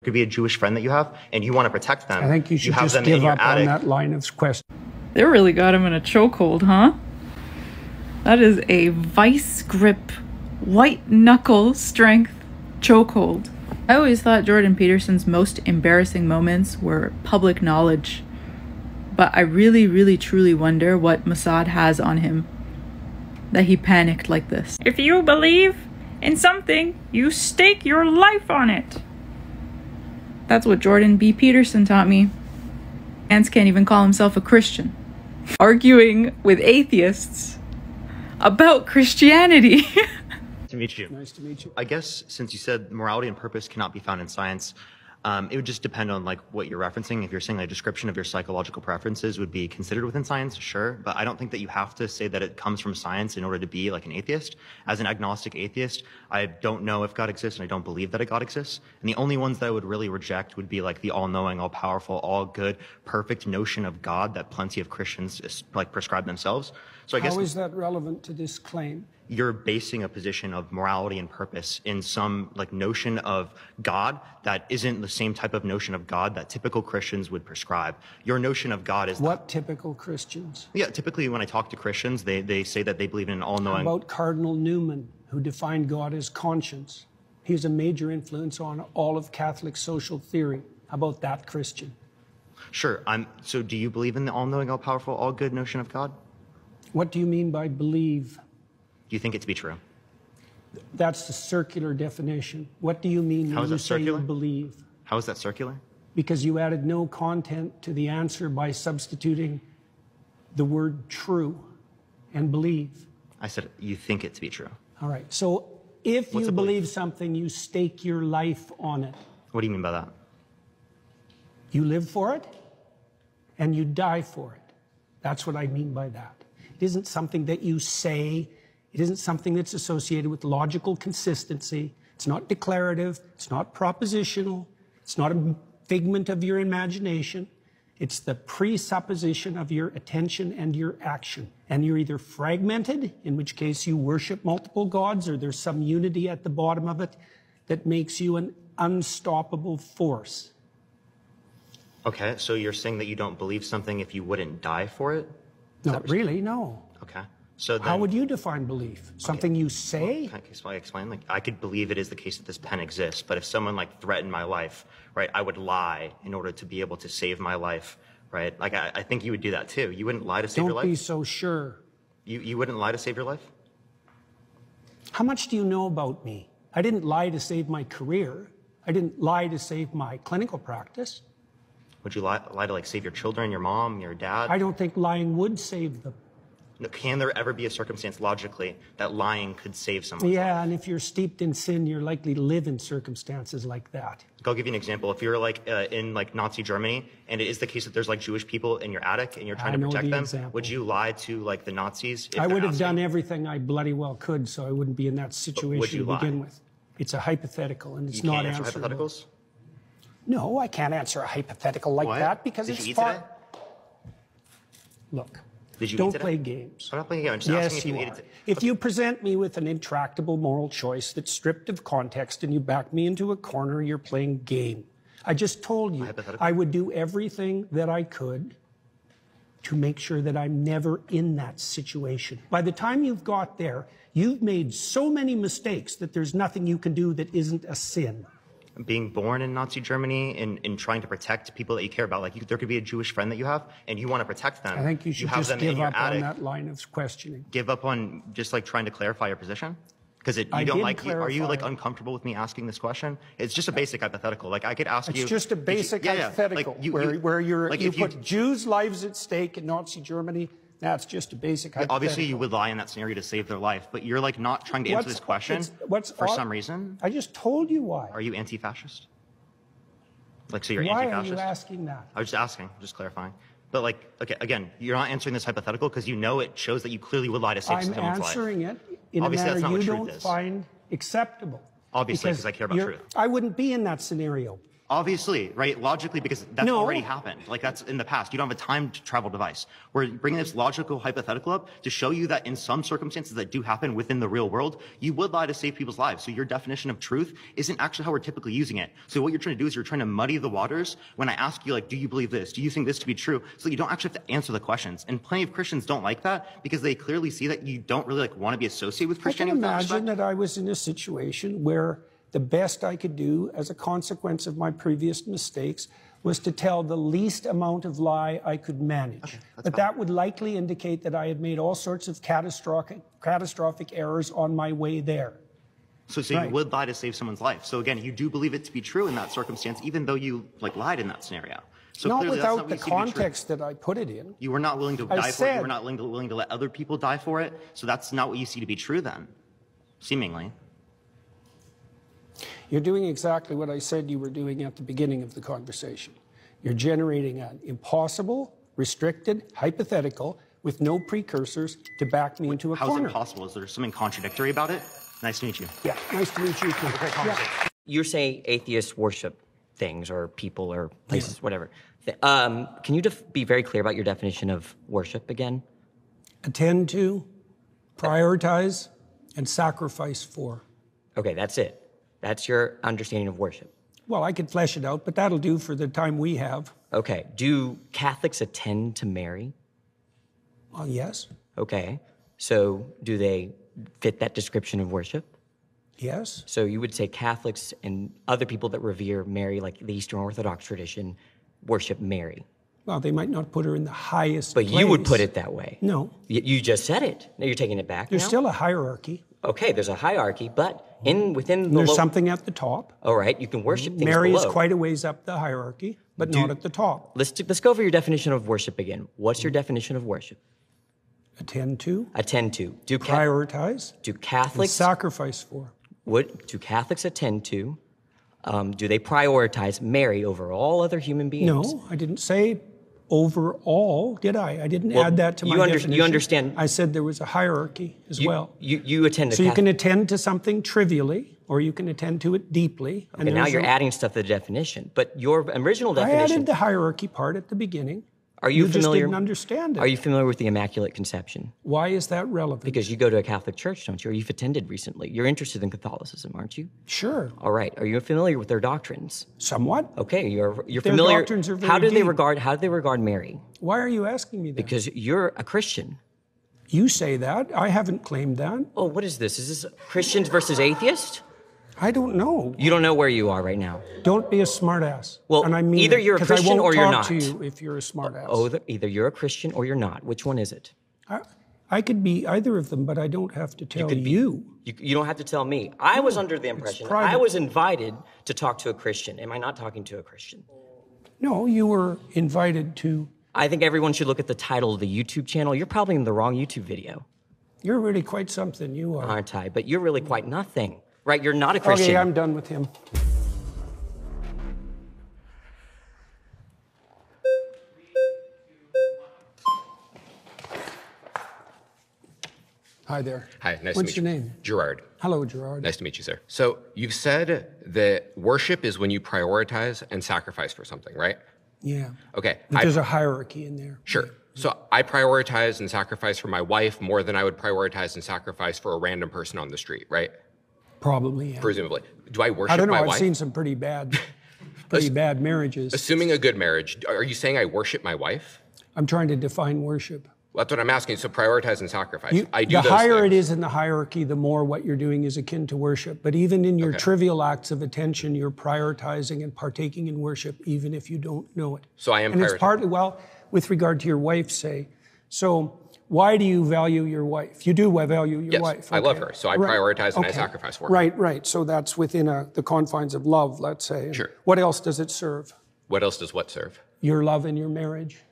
could be a Jewish friend that you have, and you want to protect them. I think you should have just them in give your up on attic. that line of question. They really got him in a chokehold, huh? That is a vice grip, white knuckle strength chokehold. I always thought Jordan Peterson's most embarrassing moments were public knowledge. But I really, really, truly wonder what Mossad has on him that he panicked like this. If you believe in something, you stake your life on it. That's what Jordan B. Peterson taught me. Ants can't even call himself a Christian. Arguing with atheists about Christianity. To meet you. Nice to meet you. I guess since you said morality and purpose cannot be found in science, it would just depend on like what you're referencing. If you're saying a description of your psychological preferences would be considered within science, sure. But I don't think that you have to say that it comes from science in order to be like an atheist. As an agnostic atheist, I don't know if God exists and I don't believe that a God exists. And the only ones that I would really reject would be like the all-knowing, all-powerful, all-good, perfect notion of God that plenty of Christians like prescribe themselves. So I guess How is that relevant to this claim? You're basing a position of morality and purpose in some like notion of God that isn't the same type of notion of God that typical Christians would prescribe. Your notion of God is what typical Christians? Yeah, typically when I talk to Christians, they say that they believe in an all-knowing. How about Cardinal Newman, who defined God as conscience? He's a major influence on all of Catholic social theory. How about that Christian? Sure. So do you believe in the all-knowing, all-powerful, all-good notion of God? What do you mean by believe? Do you think it to be true? That's the circular definition. What do you mean when you say you believe? How is that circular? Because you added no content to the answer by substituting the word true and believe. I said you think it to be true. All right. So if you believe something, you stake your life on it. What do you mean by that? You live for it and you die for it. That's what I mean by that. It isn't something that you say. It isn't something that's associated with logical consistency. It's not declarative. It's not propositional. It's not a figment of your imagination. It's the presupposition of your attention and your action. And you're either fragmented, in which case you worship multiple gods, or there's some unity at the bottom of it that makes you an unstoppable force. Okay, so you're saying that you don't believe something if you wouldn't die for it? Not really, no. Okay. So then, how would you define belief? Something you say? Well, can I explain? Like, I could believe it is the case that this pen exists, but if someone like threatened my life, right, I would lie in order to be able to save my life, right? Like, I think you would do that too. You wouldn't lie to save your life? Don't be so sure. You wouldn't lie to save your life? How much do you know about me? I didn't lie to save my career. I didn't lie to save my clinical practice. Would you lie to like save your children, your mom, your dad? I don't think lying would save them. No, can there ever be a circumstance logically that lying could save someone? Yeah, and if you're steeped in sin, you're likely to live in circumstances like that. I'll give you an example. If you're like in like Nazi Germany, and it is the case that there's like Jewish people in your attic and you're trying to protect them, would you lie to like the Nazis? I would have done everything I bloody well could, so I wouldn't be in that situation to begin with. It's a hypothetical, and it's not answerable. You can't answer hypotheticals? No, I can't answer a hypothetical like that because it's far. Look. Don't play games. I'm not playing games. I'm just asking if you ate it. If you present me with an intractable moral choice that's stripped of context and you back me into a corner, you're playing game. I just told you I would do everything that I could to make sure that I'm never in that situation. By the time you've got there, you've made so many mistakes that there's nothing you can do that isn't a sin. Being born in Nazi Germany and trying to protect people that you care about, like there could be a Jewish friend that you have and you want to protect them. I think you should just give up on that line of questioning. Give up on just like trying to clarify your position? Because you don't like, are you like uncomfortable with me asking this question? It's just a basic hypothetical. Like I could ask you. It's just a basic hypothetical where you put Jews' lives at stake in Nazi Germany. That's just a basic hypothetical. Obviously, you would lie in that scenario to save their life, but you're like not trying to answer this question for some reason. I just told you why. Are you anti-fascist? Like, so you're anti-fascist? Why are you asking that? I was just asking, just clarifying. But like, okay, again, you're not answering this hypothetical because you know it shows that you clearly would lie to save someone's life. I'm answering it in a manner you don't find acceptable. Obviously, because I care about truth. I wouldn't be in that scenario. Obviously, right? Logically, because that's No. already happened. Like that's in the past. You don't have a time travel device. We're bringing this logical hypothetical up to show you that in some circumstances that do happen within the real world, you would lie to save people's lives. So your definition of truth isn't actually how we're typically using it. So what you're trying to do is you're trying to muddy the waters when I ask you, like, do you believe this? Do you think this to be true? So you don't actually have to answer the questions. And plenty of Christians don't like that because they clearly see that you don't really like want to be associated with I can Christianity. with that imagine respect. that I was in a situation where the best I could do as a consequence of my previous mistakes was to tell the least amount of lie I could manage. But that would likely indicate that I had made all sorts of catastrophic errors on my way there. So you would lie to save someone's life. So again, you do believe it to be true in that circumstance, even though you like lied in that scenario. So Not clearly that's without what the you see to be true. context that I put it in. You were not willing to die for it. said- You were not willing to let other people die for it. So that's not what you see to be true then, seemingly. You're doing exactly what I said you were doing at the beginning of the conversation. You're generating an impossible, restricted, hypothetical with no precursors to back me into a How is corner. it possible? Is there something contradictory about it? Nice to meet you. Yeah, nice to meet you too. Yeah. You're saying atheists worship things or people or places, whatever. Can you be very clear about your definition of worship again? Attend to, prioritize, and sacrifice for. Okay, that's it. That's your understanding of worship. Well, I could flesh it out, but that'll do for the time we have. Okay. Do Catholics attend to Mary? Yes, Okay. So do they fit that description of worship? yes. So you would say Catholics and other people that revere Mary, like the Eastern Orthodox tradition, worship Mary. Well, they might not put her in the highest But you would place. put it that way. No, You just said it. Now you're taking it back. there's now? still a hierarchy. Okay, there's a hierarchy, but within the There's something at the top. All right, you can worship things Mary below. is quite a ways up the hierarchy, but not at the top. Let's go over your definition of worship again. What's your definition of worship? Attend to, Attend to. Do prioritize, and Catholics sacrifice for. do Catholics attend to? Do they prioritize Mary over all other human beings? No, I didn't say overall, did I? I didn't add that to my definition. You understand? I said there was a hierarchy as well. You attend to. So you can attend to something trivially, or you can attend to it deeply. And now you're adding stuff to the definition. But your original I definition. added the hierarchy part at the beginning. Are you just familiar? didn't understand it. Are you familiar with the Immaculate Conception? Why is that relevant? Because you go to a Catholic church, don't you? Or you've attended recently. You're interested in Catholicism, aren't you? Sure, All right. Are you familiar with their doctrines? somewhat. Okay, you're Their familiar. doctrines are very how do they deep. regard Mary? Why are you asking me that? Because you're a Christian. You say that. I haven't claimed that. Oh, what is this? Is this Christians versus atheists? I don't know. You don't know where you are right now. Don't be a smartass. Well, and I mean either it, you're a 'cause I Christian won't or you're talk not. to you if you're a smartass. Oh, either you're a Christian or you're not. Which one is it? I could be either of them, but I don't have to tell you. You don't have to tell me. I was under the impression private. I was invited to talk to a Christian. Am I not talking to a Christian? No, you were invited to. I think everyone should look at the title of the YouTube channel. You're probably in the wrong YouTube video, You're really quite something, you are. aren't I? But you're really quite nothing, right? You're not a Christian. Okay, I'm done with him. Hi there. Hi, nice to meet you. What's your name? Gerard. Hello, Gerard. Nice to meet you, sir. So you've said that worship is when you prioritize and sacrifice for something, right? Yeah. Okay. But there's a hierarchy in there. Sure. So I prioritize and sacrifice for my wife more than I would prioritize and sacrifice for a random person on the street, right? Probably, yeah. Presumably. Do I worship I don't know. my I've wife? seen some pretty bad marriages. Assuming a good marriage, are you saying I worship my wife? I'm trying to define worship. Well, that's what I'm asking. So prioritize and sacrifice. I do The those higher it things. is in the hierarchy, the more what you're doing is akin to worship. But even in your trivial acts of attention, you're prioritizing and partaking in worship, even if you don't know it. So I am And it's prioritizing. partly, well, with regard to your wife, say. So why do you value your wife? You do value your Yes, wife. I love okay. her. So I Right. prioritize and I Okay. sacrifice for her. Right. So that's within the confines of love, let's say. Sure. What else does it serve? What else does what serve? Your love in your marriage?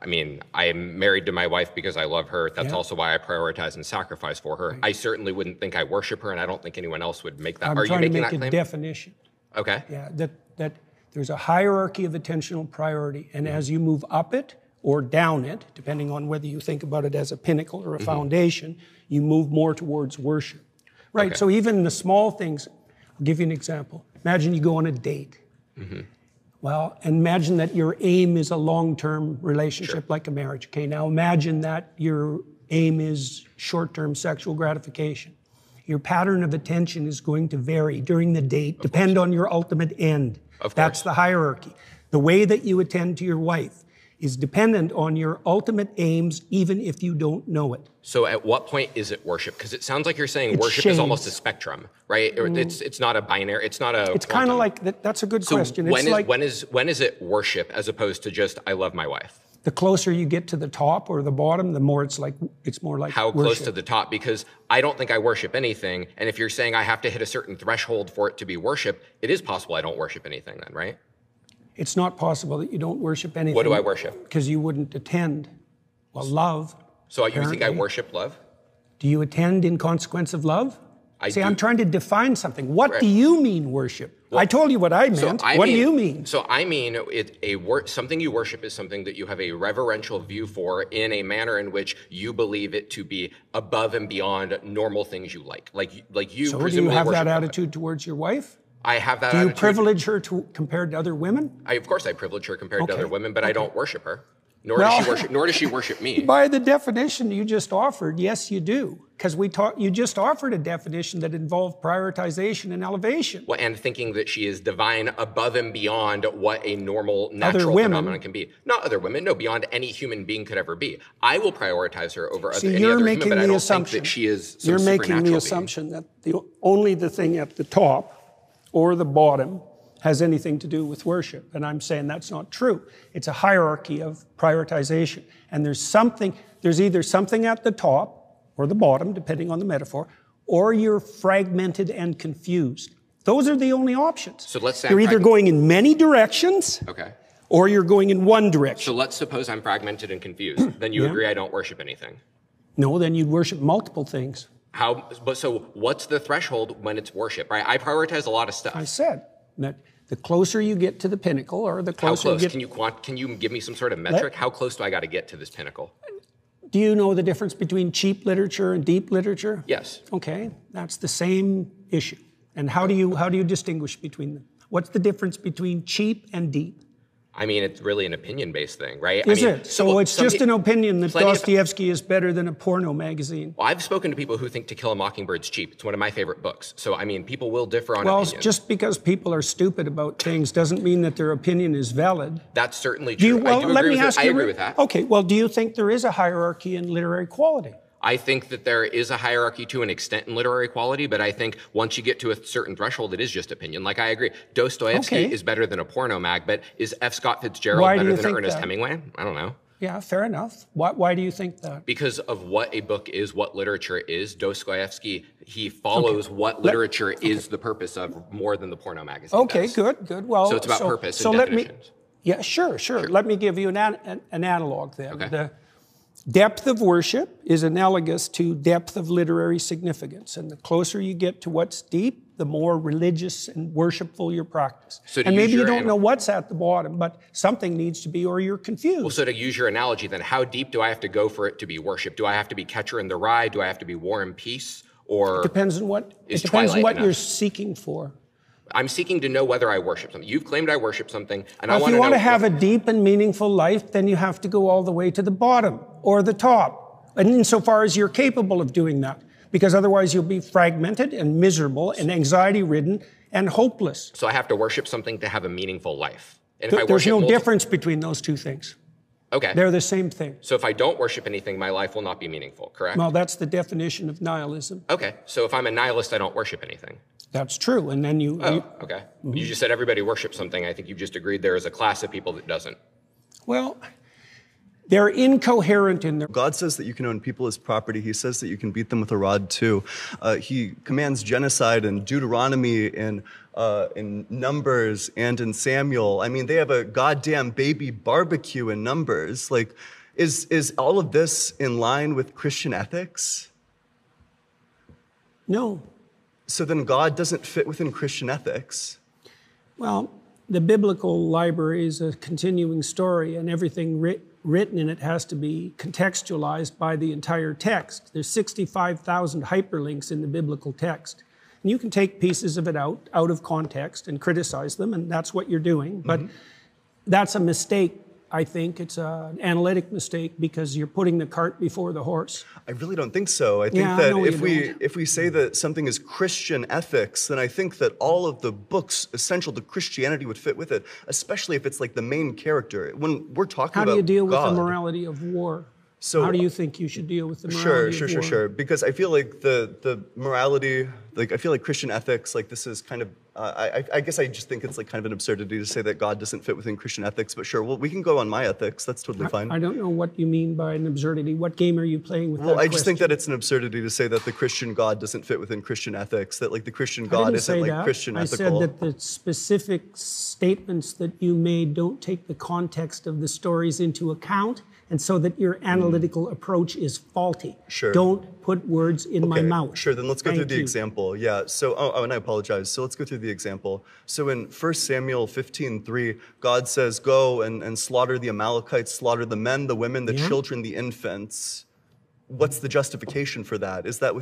I mean, I am married to my wife because I love her. That's Yeah. also why I prioritize and sacrifice for her. I certainly wouldn't think I worship her, and I don't think anyone else would make that. I'm Are you trying to making make that a claim? definition. Okay. Yeah, that there's a hierarchy of attentional priority, and as you move up it or down it, depending on whether you think about it as a pinnacle or a foundation, you move more towards worship. Right, Okay. so even the small things, I'll give you an example. Imagine you go on a date, Well, imagine that your aim is a long-term relationship like a marriage. Okay, now imagine that your aim is short-term sexual gratification. Your pattern of attention is going to vary during the date, depend on your ultimate end. That's the hierarchy. The way that you attend to your wife is dependent on your ultimate aims, even if you don't know it. So at what point is it worship? Because it sounds like you're saying worship is almost a spectrum, right? It's not a binary, it's not a It's kind of like, that's a good question. When It's when is it worship as opposed to just, I love my wife? The closer you get to the top or the bottom, the more it's more like How worship. close to the top? Because I don't think I worship anything. And if you're saying I have to hit a certain threshold for it to be worship, it is possible I don't worship anything then, right? It's not possible that you don't worship anything. What do I worship? Because you wouldn't attend. Well, love. So you think I apparently. worship love? Do you attend in consequence of love? See, do. I'm trying to define something. What do you mean worship? Well, I told you what I meant. What do you mean? So I mean, something you worship is something that you have a reverential view for in a manner in which you believe it to be above and beyond normal things you like. Like you So do presumably you have worship that God. attitude towards your wife? I have that Do you attitude. privilege her compared to other women? Of course I privilege her compared to Okay. other women, but I don't worship her. Nor does she worship me. By the definition you just offered, yes, you do. Because you just offered a definition that involved prioritization and elevation. Well, and thinking that she is divine above and beyond what a normal, natural phenomenon can be. Not other women, no, beyond any human being could ever be. I will prioritize her over any other human, but I don't think that she is some You're making the being. assumption that only the thing at the top or the bottom has anything to do with worship. And I'm saying that's not true. It's a hierarchy of prioritization. And there's either something at the top or the bottom, depending on the metaphor, or you're fragmented and confused. Those are the only options. So let's say you're either going in many directions, okay, or you're going in one direction. So let's suppose I'm fragmented and confused. Then you agree I don't worship anything. No, then you'd worship multiple things. So what's the threshold when it's worship, right? I prioritize a lot of stuff. I said that the closer you get to the pinnacle, or the closer How close? you get... Can you give me some sort of metric? How close do I got to get to this pinnacle? Do you know the difference between cheap literature and deep literature? Yes. Okay, that's the same issue. And how do you distinguish between them? What's the difference between cheap and deep? I mean, it's really an opinion-based thing, right? Is it? So it's just an opinion that Dostoevsky is better than a porno magazine. Well, I've spoken to people who think To Kill a Mockingbird's cheap. It's one of my favorite books. So, I mean, people will differ on opinions. Well, just because people are stupid about things doesn't mean that their opinion is valid. That's certainly true. I agree with that. Okay, well, do you think there is a hierarchy in literary quality? I think that there is a hierarchy to an extent in literary quality, but I think once you get to a certain threshold, it is just opinion. Like, I agree. Dostoevsky is better than a porno mag, but is F. Scott Fitzgerald better than Ernest Hemingway? I don't know. Yeah, fair enough. Why do you think that? Because of what a book is, what literature is. Dostoevsky, he follows what literature is the purpose of more than the porno magazine does. Good. Well, so it's about purpose and definitions. Sure. Let me give you an analog then. Okay. The depth of worship is analogous to depth of literary significance. And the closer you get to what's deep, the more religious and worshipful your practice. So and maybe you don't know what's at the bottom, but something needs to be, or you're confused. Well, so to use your analogy then, how deep do I have to go for it to be worship? Do I have to be Catcher in the Rye? Do I have to be War and Peace? Or it depends on what you're seeking for. I'm seeking to know whether I worship something. You've claimed I worship something, and I want to know. If you want to have a deep and meaningful life, then you have to go all the way to the bottom or the top. And insofar as you're capable of doing that, because otherwise you'll be fragmented and miserable and anxiety-ridden and hopeless. So I have to worship something to have a meaningful life. And There's no difference between those two things. Okay. They're the same thing. So if I don't worship anything, my life will not be meaningful, correct? Well, that's the definition of nihilism. Okay. So if I'm a nihilist, I don't worship anything. That's true. And then you... okay. Mm-hmm. You just said everybody worships something. I think you just agreed there is a class of people that doesn't. Well, they're incoherent in their... God says that you can own people as property. He says that you can beat them with a rod, too. He commands genocide in Deuteronomy, in Numbers, and in Samuel. I mean, they have a goddamn baby barbecue in Numbers. Like, is all of this in line with Christian ethics? No. So then God doesn't fit within Christian ethics? Well, the biblical library is a continuing story, and everything written in it has to be contextualized by the entire text. There's 65,000 hyperlinks in the biblical text. And you can take pieces of it out of context and criticize them, and that's what you're doing. But that's a mistake. I think it's an analytic mistake because you're putting the cart before the horse. I really don't think so. I think that if we say that something is Christian ethics, then I think that all of the books essential to Christianity would fit with it, especially if it's like the main character. When we're talking about how do you deal with God, the morality of war? So, how do you think you should deal with the morality of war? Sure. Because I feel like the morality, like I feel like Christian ethics, like this is kind of, I guess I just think it's like kind of an absurdity to say that God doesn't fit within Christian ethics, but sure, well, we can go on my ethics, that's totally fine. I don't know what you mean by an absurdity. What game are you playing with that Well, I just think that it's an absurdity to say that the Christian God doesn't fit within Christian ethics, that like the Christian God isn't like Christian ethical. I said that the specific statements that you made don't take the context of the stories into account, and so that your analytical approach is faulty. Sure. Don't put words in my mouth. Sure, then let's go through the example. Yeah, so, and I apologize. So let's go through the example. So in 1 Samuel 15:3, God says, go and slaughter the Amalekites, slaughter the men, the women, the children, the infants. What's the justification for that? Is that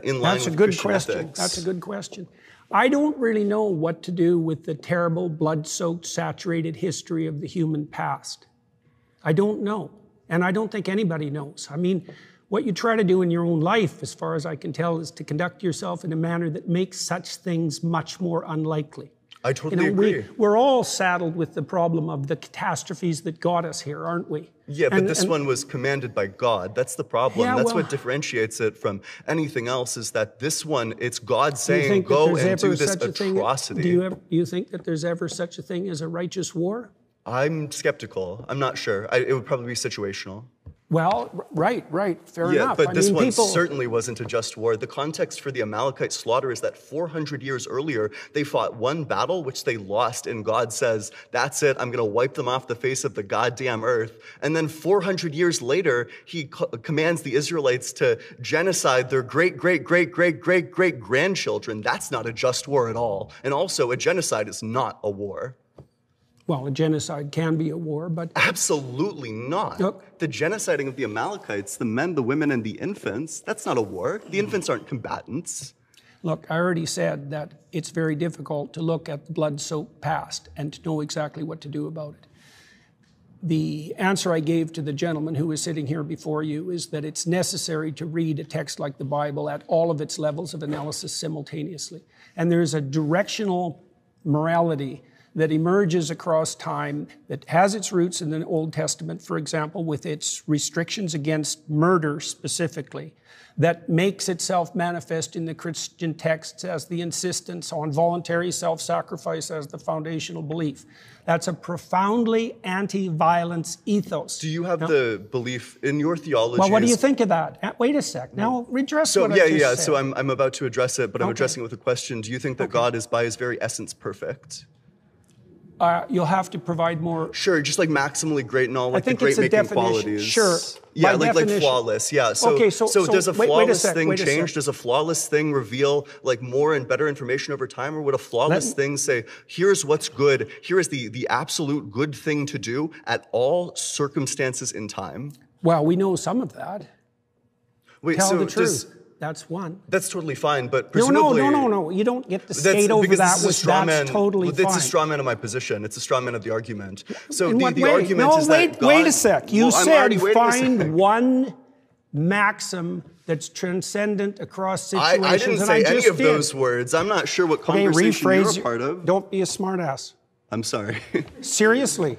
in line with Christian ethics? That's a good question. I don't really know what to do with the terrible, blood-soaked, saturated history of the human past. I don't know, and I don't think anybody knows. I mean, what you try to do in your own life, as far as I can tell, is to conduct yourself in a manner that makes such things much more unlikely. I totally agree. We're all saddled with the problem of the catastrophes that got us here, aren't we? Yeah, but this one was commanded by God. That's the problem. Yeah, That's what differentiates it from anything else, is that this one, it's God saying, go and do this atrocity. Do you think that there's ever such a thing as a righteous war? I'm skeptical. I'm not sure. It would probably be situational. Well, right, fair enough. Yeah, but this one certainly wasn't a just war. The context for the Amalekite slaughter is that 400 years earlier, they fought one battle, which they lost, and God says, that's it, I'm going to wipe them off the face of the goddamn earth. And then 400 years later, he commands the Israelites to genocide their great-great-great-great-great-great-grandchildren. That's not a just war at all. And also, a genocide is not a war. Well, a genocide can be a war, but... Absolutely not. Look, the genociding of the Amalekites, the men, the women, and the infants, that's not a war. The infants aren't combatants. Look, I already said that it's very difficult to look at the blood-soaked past and to know exactly what to do about it. The answer I gave to the gentleman who is sitting here before you is that it's necessary to read a text like the Bible at all of its levels of analysis simultaneously. And there's a directional morality that emerges across time, that has its roots in the Old Testament, for example, with its restrictions against murder specifically, that makes itself manifest in the Christian texts as the insistence on voluntary self-sacrifice as the foundational belief. That's a profoundly anti-violence ethos. Do you have the belief in your theology? Well, what do you think of that? Wait a sec. Now, redress what I just said. So I'm about to address it, but I'm addressing it with a question. Do you think that God is, by his very essence, perfect? You'll have to provide more. Sure, just like maximally great and all, like the great making qualities. Sure. Yeah, like flawless. Yeah. So, so does a flawless thing change? Does a flawless thing reveal like more and better information over time, or would a flawless thing say, here's what's good, here is the absolute good thing to do at all circumstances in time? Well, we know some of that. Wait, Tell the truth. That's one. That's totally fine, but presumably... No. You don't get to skate over that. That's totally fine. It's a straw man of my position. It's a straw man of the argument. So the argument is that God... Wait a sec. You said find one maxim that's transcendent across situations. I didn't say any of those words. I'm not sure what conversation you're a part of. Don't be a smartass. I'm sorry. Seriously.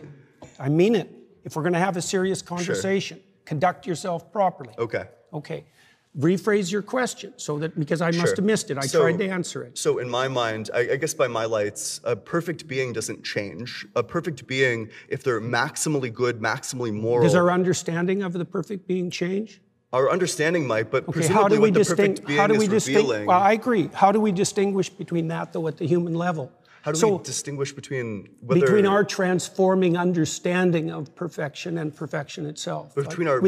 I mean it. If we're going to have a serious conversation, conduct yourself properly. Okay. Rephrase your question so that, because I must have missed it. I tried to answer it. So in my mind, I guess by my lights, a perfect being doesn't change. A perfect being, if they're maximally good, maximally moral... Does our understanding of the perfect being change? Our understanding might, but presumably what the perfect being is revealing... Well, I agree. How do we distinguish between that, though, at the human level? How do we distinguish between whether... Between our transforming understanding of perfection and perfection itself. Between our...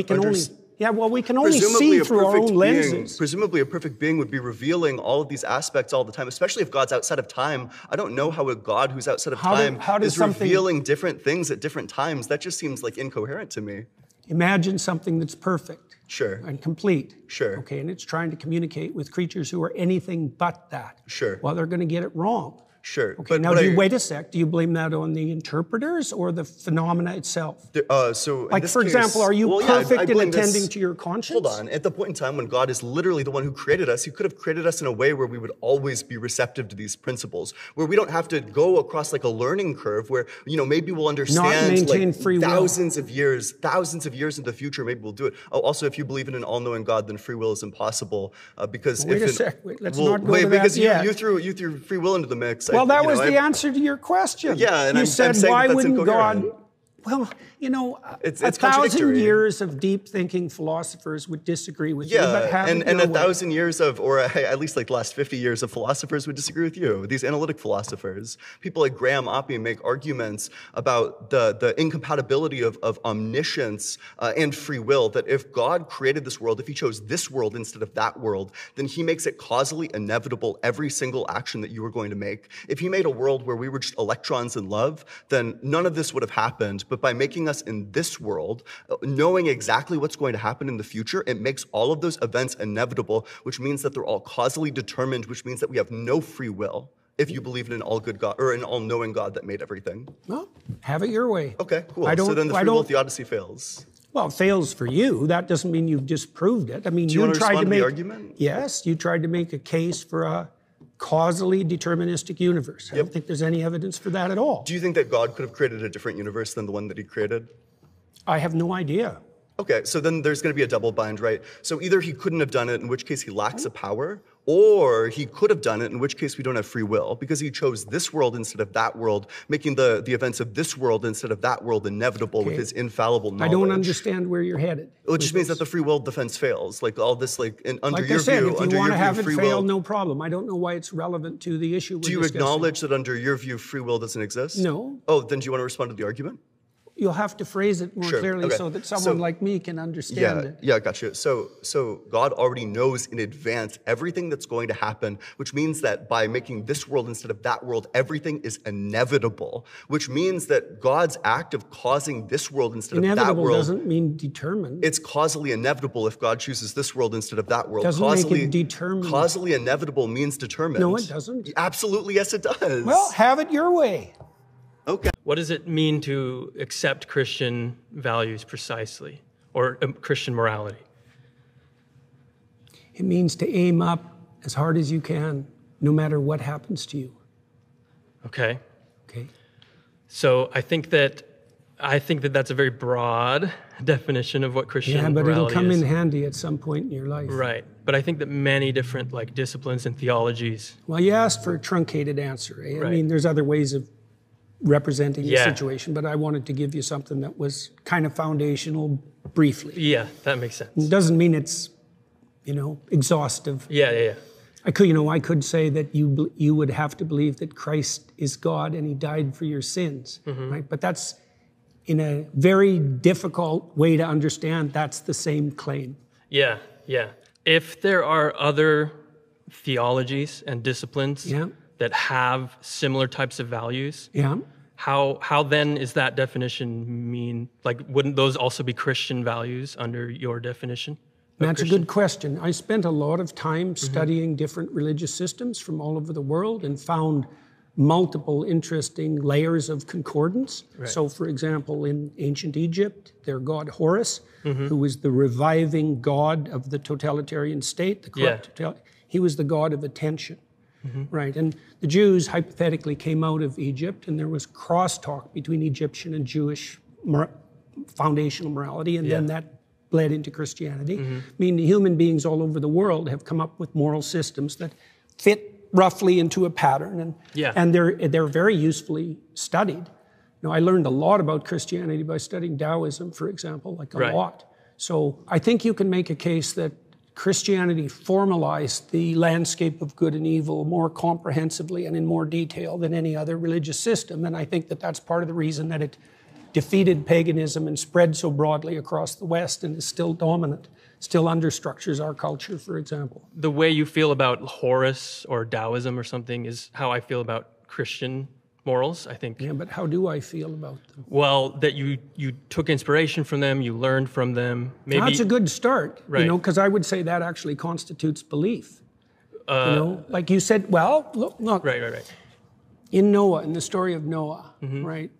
Yeah, well, we can only see through our own lenses. Presumably a perfect being would be revealing all of these aspects all the time, especially if God's outside of time. I don't know how a God who's outside of time is revealing different things at different times. That just seems like incoherent to me. Imagine something that's perfect. Sure. And complete. Sure. Okay, and it's trying to communicate with creatures who are anything but that. Sure. Well, they're going to get it wrong. Sure. Okay, now wait a sec. Do you blame that on the interpreters or the phenomena itself? Like, for example, are you perfect in attending to your conscience? Hold on. At the point in time when God is literally the one who created us, he could have created us in a way where we would always be receptive to these principles, where we don't have to go across like a learning curve where, maybe we'll understand like free will. thousands of years in the future, maybe we'll do it. Oh, also, if you believe in an all-knowing God, then free will is impossible because wait a sec. Let's not go to that yet. You threw free will into the mix. Well, that was the answer to your question. Yeah, and you I'm said, saying why that's wouldn't incoherent. God... Well, it's 1,000 years of deep thinking philosophers would disagree with you. But and 1,000 years of, or at least like the last 50 years of philosophers would disagree with you. These analytic philosophers, people like Graham Oppie make arguments about the incompatibility of omniscience and free will, that if God created this world, if he chose this world instead of that world, then he makes it causally inevitable every single action that you are going to make. If he made a world where we were just electrons in love, then none of this would have happened. But by making us in this world, knowing exactly what's going to happen in the future, it makes all of those events inevitable, which means that they're all causally determined, which means that we have no free will if you believe in an all-good God or an all-knowing God that made everything. Well, have it your way. Okay, cool. So then the free will theodicy fails. Well, it fails for you. That doesn't mean you've disproved it. I mean, you tried to make the argument? Yes, you tried to make a case for a causally deterministic universe. I don't think there's any evidence for that at all. Do you think that God could have created a different universe than the one that he created? I have no idea. Okay, so then there's going to be a double bind, right? So either he couldn't have done it, in which case he lacks a power, or he could have done it, in which case we don't have free will, because he chose this world instead of that world, making the events of this world instead of that world inevitable with his infallible knowledge. I don't understand where you're headed. Well, it just means that the free will defense fails. Like all this, under your view, if you want to have it fail, no problem. I don't know why it's relevant to the issue we're discussing. Do you acknowledge that under your view, free will doesn't exist? No. Oh, then do you want to respond to the argument? You'll have to phrase it more clearly so that someone like me can understand it. Yeah, gotcha. So God already knows in advance everything that's going to happen, which means that by making this world instead of that world, everything is inevitable, which means that God's act of causing this world instead of that world... Inevitable doesn't mean determined. It's causally inevitable if God chooses this world instead of that world. Doesn't make it determined. Causally inevitable means determined. No, it doesn't. Absolutely, yes, it does. Well, have it your way. Okay. What does it mean to accept Christian values precisely, or Christian morality? It means to aim up as hard as you can, no matter what happens to you. Okay. Okay. So I think that that's a very broad definition of what Christian morality is. Yeah, but it'll come in handy at some point in your life. Right. But I think that many different disciplines and theologies. Well, you asked for a truncated answer. Eh? Right. I mean, there's other ways of representing the situation, but I wanted to give you something that was kind of foundational briefly. Yeah, that makes sense. It doesn't mean it's, exhaustive. Yeah. I could say that you would have to believe that Christ is God and he died for your sins, right? But that's in a very difficult way to understand. That's the same claim. Yeah. If there are other theologies and disciplines that have similar types of values, how then is that definition mean? Wouldn't those also be Christian values under your definition? That's a good question. I spent a lot of time studying different religious systems from all over the world and found multiple interesting layers of concordance. Right. So, for example, in ancient Egypt, their god Horus, who was the reviving god of the totalitarian state, the corrupt he was the god of attention. Right, and the Jews hypothetically came out of Egypt, and there was crosstalk between Egyptian and Jewish foundational morality, and then that bled into Christianity. I mean, human beings all over the world have come up with moral systems that fit roughly into a pattern, and they're very usefully studied. I learned a lot about Christianity by studying Taoism, for example, a lot. So I think you can make a case that Christianity formalized the landscape of good and evil more comprehensively and in more detail than any other religious system. And I think that that's part of the reason that it defeated paganism and spread so broadly across the West and is still dominant, still understructures our culture, for example. The way you feel about Horus or Taoism or something is how I feel about Christian morals. I think. Yeah, but how do I feel about them? Well, that you took inspiration from them, you learned from them. Maybe that's a good start, right? You know, because I would say that actually constitutes belief. You know, like you said. Well, look. Right. In Noah, in the story of Noah, right?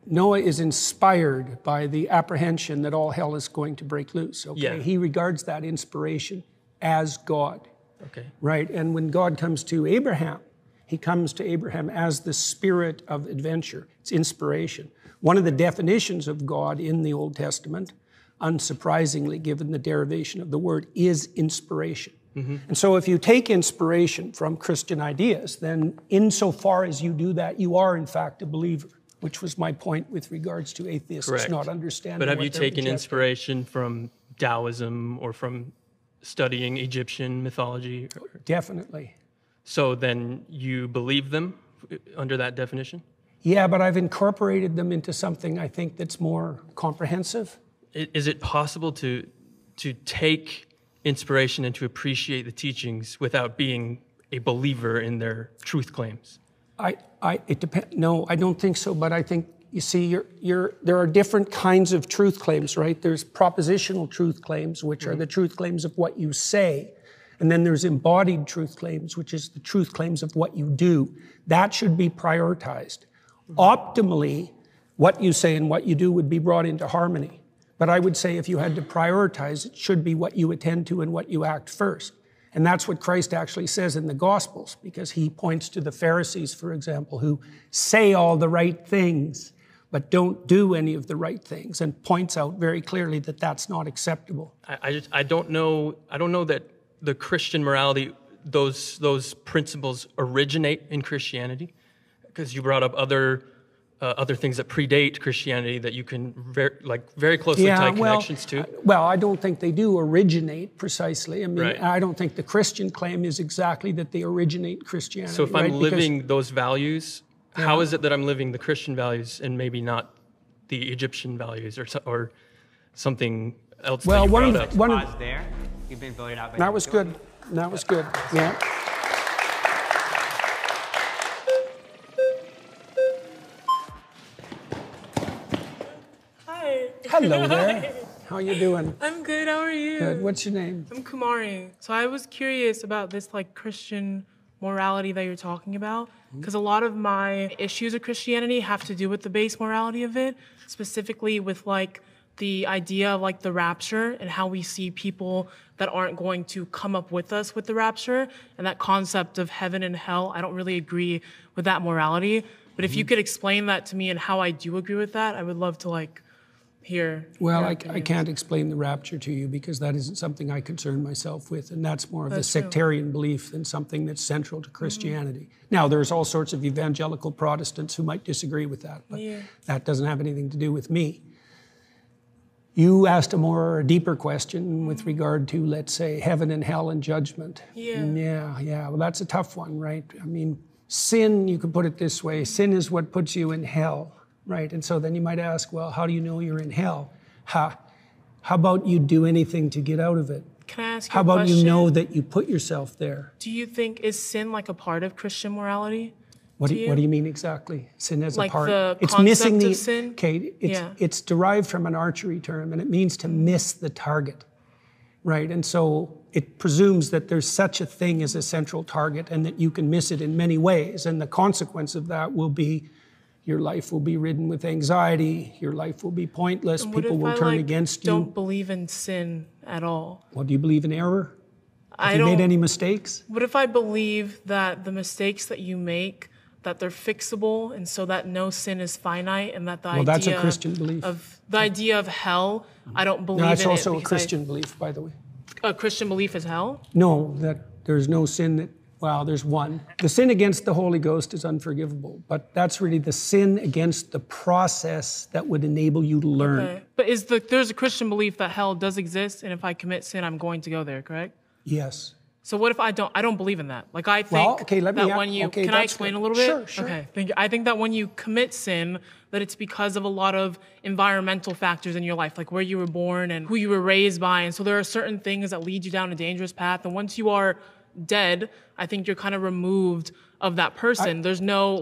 Noah is inspired by the apprehension that all hell is going to break loose. Okay, yeah. He regards that inspiration as God. Okay. Right, and when God comes to Abraham, he comes to Abraham as the spirit of adventure. It's inspiration. One of the definitions of God in the Old Testament, unsurprisingly, given the derivation of the word, is inspiration. And so if you take inspiration from Christian ideas, then insofar as you do that, you are in fact a believer, which was my point with regards to atheists. Correct. Not understanding. But have what you they're taken rejecting. inspiration from Taoism or from studying Egyptian mythology? Definitely. So then you believe them under that definition? Yeah, but I've incorporated them into something I think that's more comprehensive. Is it possible to take inspiration and to appreciate the teachings without being a believer in their truth claims? It depends. No, I don't think so. But I think, you see, there are different kinds of truth claims, right? There's propositional truth claims, which are the truth claims of what you say. And then there's embodied truth claims, which is the truth claims of what you do. That should be prioritized. Optimally, what you say and what you do would be brought into harmony. But I would say if you had to prioritize, it should be what you attend to and what you act first. And that's what Christ actually says in the Gospels, because he points to the Pharisees, for example, who say all the right things, but don't do any of the right things, and points out very clearly that that's not acceptable. I don't know that the Christian morality, those principles originate in Christianity, because you brought up other things that predate Christianity that you can very closely tie connections to. Well, I don't think they do originate precisely. I mean, right. I don't think the Christian claim is exactly that they originate in Christianity. So if I'm living those values, how is it that I'm living the Christian values and maybe not the Egyptian values or something else? Well, that you one brought of there. You've been voted out by that was good. That was good. Yeah. Hello there. How you doing? I'm good. How are you? Good. What's your name? I'm Kumari. So I was curious about this Christian morality that you're talking about, because a lot of my issues with Christianity have to do with the base morality of it, specifically with the idea of the rapture and how we see people that aren't going to come up with us with the rapture, and that concept of heaven and hell. I don't really agree with that morality, but if you could explain that to me and how I do agree with that, I would love to hear. Well, I can't explain the rapture to you because that isn't something I concern myself with, and that's more of a sectarian belief than something that's central to Christianity. Now, there's all sorts of evangelical Protestants who might disagree with that, but that doesn't have anything to do with me. You asked a deeper question with regard to, let's say, heaven and hell and judgment. Yeah. Well, that's a tough one, right? I mean, sin, you could put it this way, sin is what puts you in hell. Right, and so then you might ask, well, how do you know you're in hell? How about you do anything to get out of it? Can I ask you How a about question? you know that you put yourself there? Do you think, is sin a part of Christian morality? What do you mean exactly? Sin as a part? The it's concept missing the of sin? Okay, it's derived from an archery term, and it means to miss the target. Right, and so it presumes that there's such a thing as a central target and that you can miss it in many ways, and the consequence of that will be your life will be ridden with anxiety. Your life will be pointless. People will turn against you. Don't believe in sin at all. Well, do you believe in error? Have you made any mistakes? What if I believe that the mistakes that you make, that they're fixable, and so that no sin is finite, and that that's a Christian belief. The idea of hell, I don't believe in it. That's also a Christian belief, by the way. A Christian belief is hell? No, that there's no sin that. Well, there's one. The sin against the Holy Ghost is unforgivable, but that's really the sin against the process that would enable you to learn. Okay. But there's a Christian belief that hell does exist, and if I commit sin, I'm going to go there, correct? Yes. So what if I don't believe in that? I think that when you, can I explain a little bit? Sure. Okay. I think that when you commit sin, that it's because of a lot of environmental factors in your life, like where you were born and who you were raised by. And so there are certain things that lead you down a dangerous path. And once you are dead, I think you're kind of removed of that person. There's no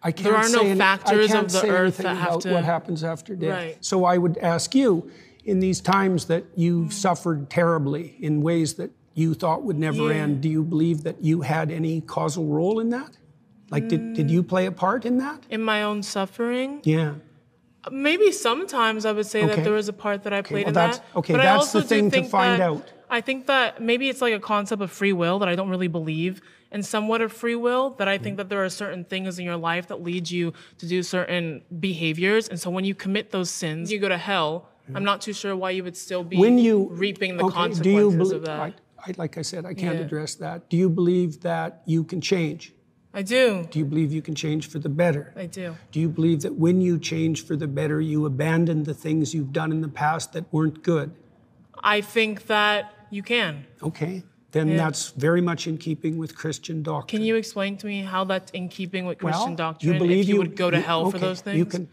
there are no factors of the earth that have to... what happens after death. Right. So I would ask you, in these times that you've suffered terribly in ways that you thought would never end, do you believe that you had any causal role in that? Like, did you play a part in that? In my own suffering? Yeah. Maybe sometimes I would say that there was a part that I played in that. Okay, but that's I also the thing to find that, out. I think that maybe it's like a concept of free will that I don't really believe in, somewhat of free will, that I think that there are certain things in your life that lead you to do certain behaviors. And so when you commit those sins, you go to hell. I'm not too sure why you would still be reaping the consequences of that. Like I said, I can't address that. Do you believe that you can change? I do. Do you believe you can change for the better? I do. Do you believe that when you change for the better, you abandon the things you've done in the past that weren't good? I think that you can. Okay. Then that's very much in keeping with Christian doctrine. Can you explain to me how that's in keeping with Christian doctrine? You believe if you would go to hell for those things?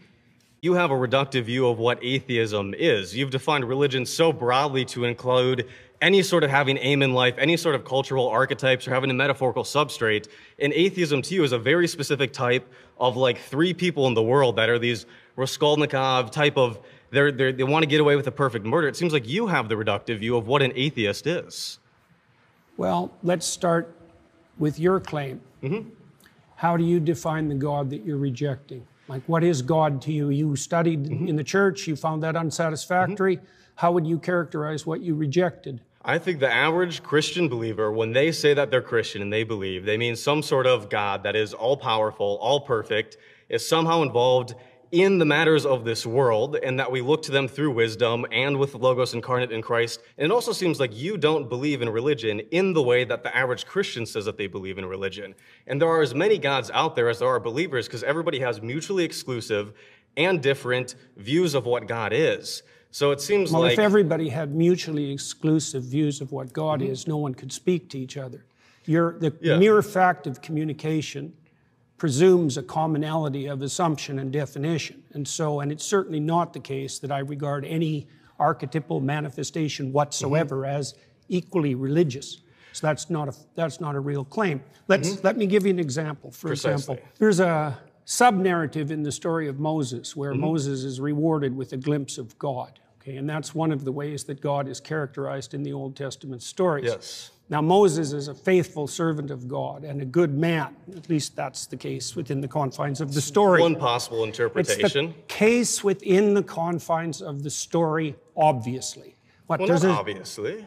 You have a reductive view of what atheism is. You've defined religion so broadly to include any sort of having aim in life, any sort of cultural archetypes, or having a metaphorical substrate. And atheism to you is a very specific type of like 3 people in the world that are these Raskolnikov type of, they want to get away with a perfect murder. It seems like you have the reductive view of what an atheist is. Well, let's start with your claim. How do you define the God that you're rejecting? Like, what is God to you? You studied in the church, you found that unsatisfactory. How would you characterize what you rejected? I think the average Christian believer, when they say that they're Christian and they believe, they mean some sort of God that is all-powerful, all-perfect, is somehow involved in the matters of this world, and that we look to them through wisdom and with Logos incarnate in Christ. And it also seems like you don't believe in religion in the way that the average Christian says that they believe in religion. And there are as many gods out there as there are believers, because everybody has mutually exclusive and different views of what God is. So it seems like... Well, if everybody had mutually exclusive views of what God is, no one could speak to each other. The mere fact of communication presumes a commonality of assumption and definition. And it's certainly not the case that I regard any archetypal manifestation whatsoever as equally religious. So that's not a real claim. Let me give you an example. For example, there's a sub-narrative in the story of Moses where Moses is rewarded with a glimpse of God. Okay, and that's one of the ways that God is characterized in the Old Testament stories. Yes. Now, Moses is a faithful servant of God and a good man. At least that's the case within the confines of the story. One possible interpretation. It's the case within the confines of the story, obviously. Not obviously.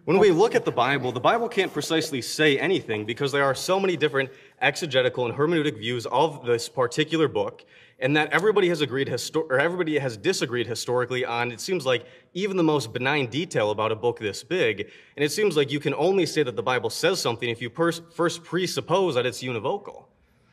When we look at the Bible can't precisely say anything because there are so many different exegetical and hermeneutic views of this particular book, and that everybody has everybody has disagreed historically on, it seems like, even the most benign detail about a book this big. And it seems like you can only say that the Bible says something if you first presuppose that it's univocal.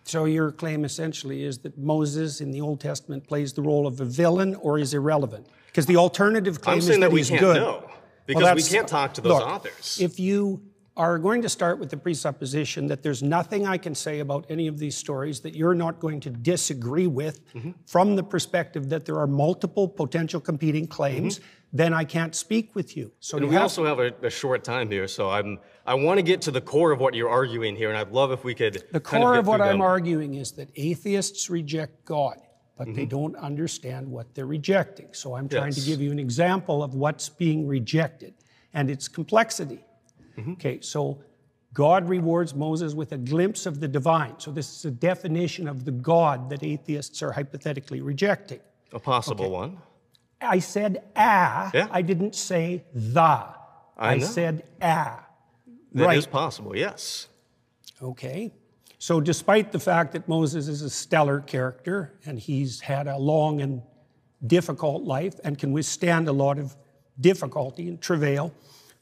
So your claim essentially is that Moses in the Old Testament plays the role of a villain or is irrelevant? Because the alternative claim is that he's good. I'm saying that we can't know, because we can't talk to those authors. If you are going to start with the presupposition that there's nothing I can say about any of these stories that you're not going to disagree with from the perspective that there are multiple potential competing claims, then I can't speak with you. So we also have a short time here, so I want to get to the core of what you're arguing here, and I'd love if we could... The core of what I'm arguing is that atheists reject God, but they don't understand what they're rejecting. So I'm trying to give you an example of what's being rejected and its complexity. Okay, so God rewards Moses with a glimpse of the divine. So this is a definition of the God that atheists are hypothetically rejecting. A possible one. I said I didn't say the. I said That is possible, yes. Okay. So despite the fact that Moses is a stellar character and he's had a long and difficult life and can withstand a lot of difficulty and travail,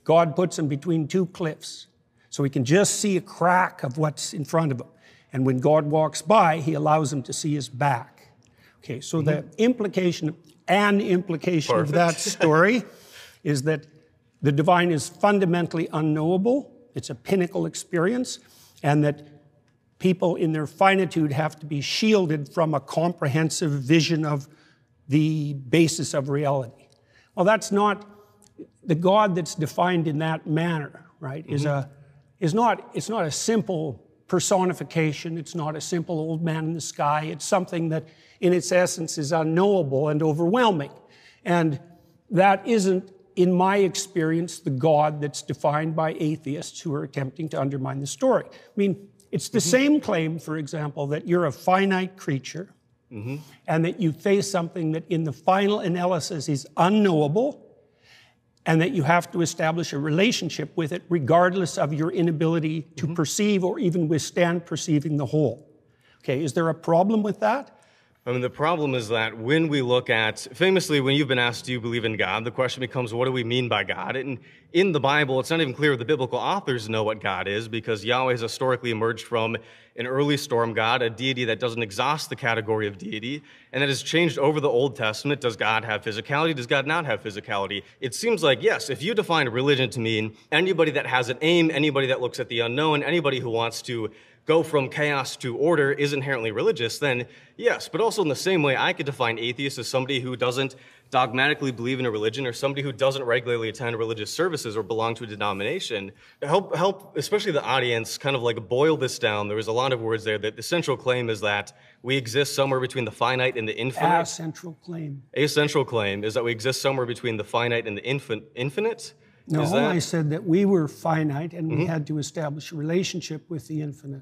God puts him between 2 cliffs. So he can just see a crack of what's in front of him. And when God walks by, he allows him to see his back. Okay, so the implication of that story is that the divine is fundamentally unknowable. It's a pinnacle experience, and that people in their finitude have to be shielded from a comprehensive vision of the basis of reality. Well, that's not the God that's defined in that manner, right? It's not a simple personification. It's not a simple old man in the sky. It's something that in its essence is unknowable and overwhelming. And that isn't, in my experience, the God that's defined by atheists who are attempting to undermine the story. I mean, it's the same claim, for example, that you're a finite creature and that you face something that in the final analysis is unknowable, and that you have to establish a relationship with it regardless of your inability to perceive or even withstand perceiving the whole. Okay, is there a problem with that? I mean, the problem is that when we look at, famously, when you've been asked, do you believe in God, the question becomes, what do we mean by God? And in the Bible, it's not even clear the biblical authors know what God is, because Yahweh has historically emerged from an early storm god, a deity that doesn't exhaust the category of deity, and that has changed over the Old Testament. Does God have physicality? Does God not have physicality? It seems like, yes, if you define religion to mean anybody that has an aim, anybody that looks at the unknown, anybody who wants to go from chaos to order is inherently religious, then yes. But also in the same way, I could define atheist as somebody who doesn't dogmatically believe in a religion, or somebody who doesn't regularly attend religious services or belong to a denomination. Help, especially the audience, kind of like boil this down. There was a lot of words there. That the central claim is that we exist somewhere between the finite and the infinite. A central claim. A central claim is that we exist somewhere between the finite and the infinite. No, I said that we were finite and we had to establish a relationship with the infinite.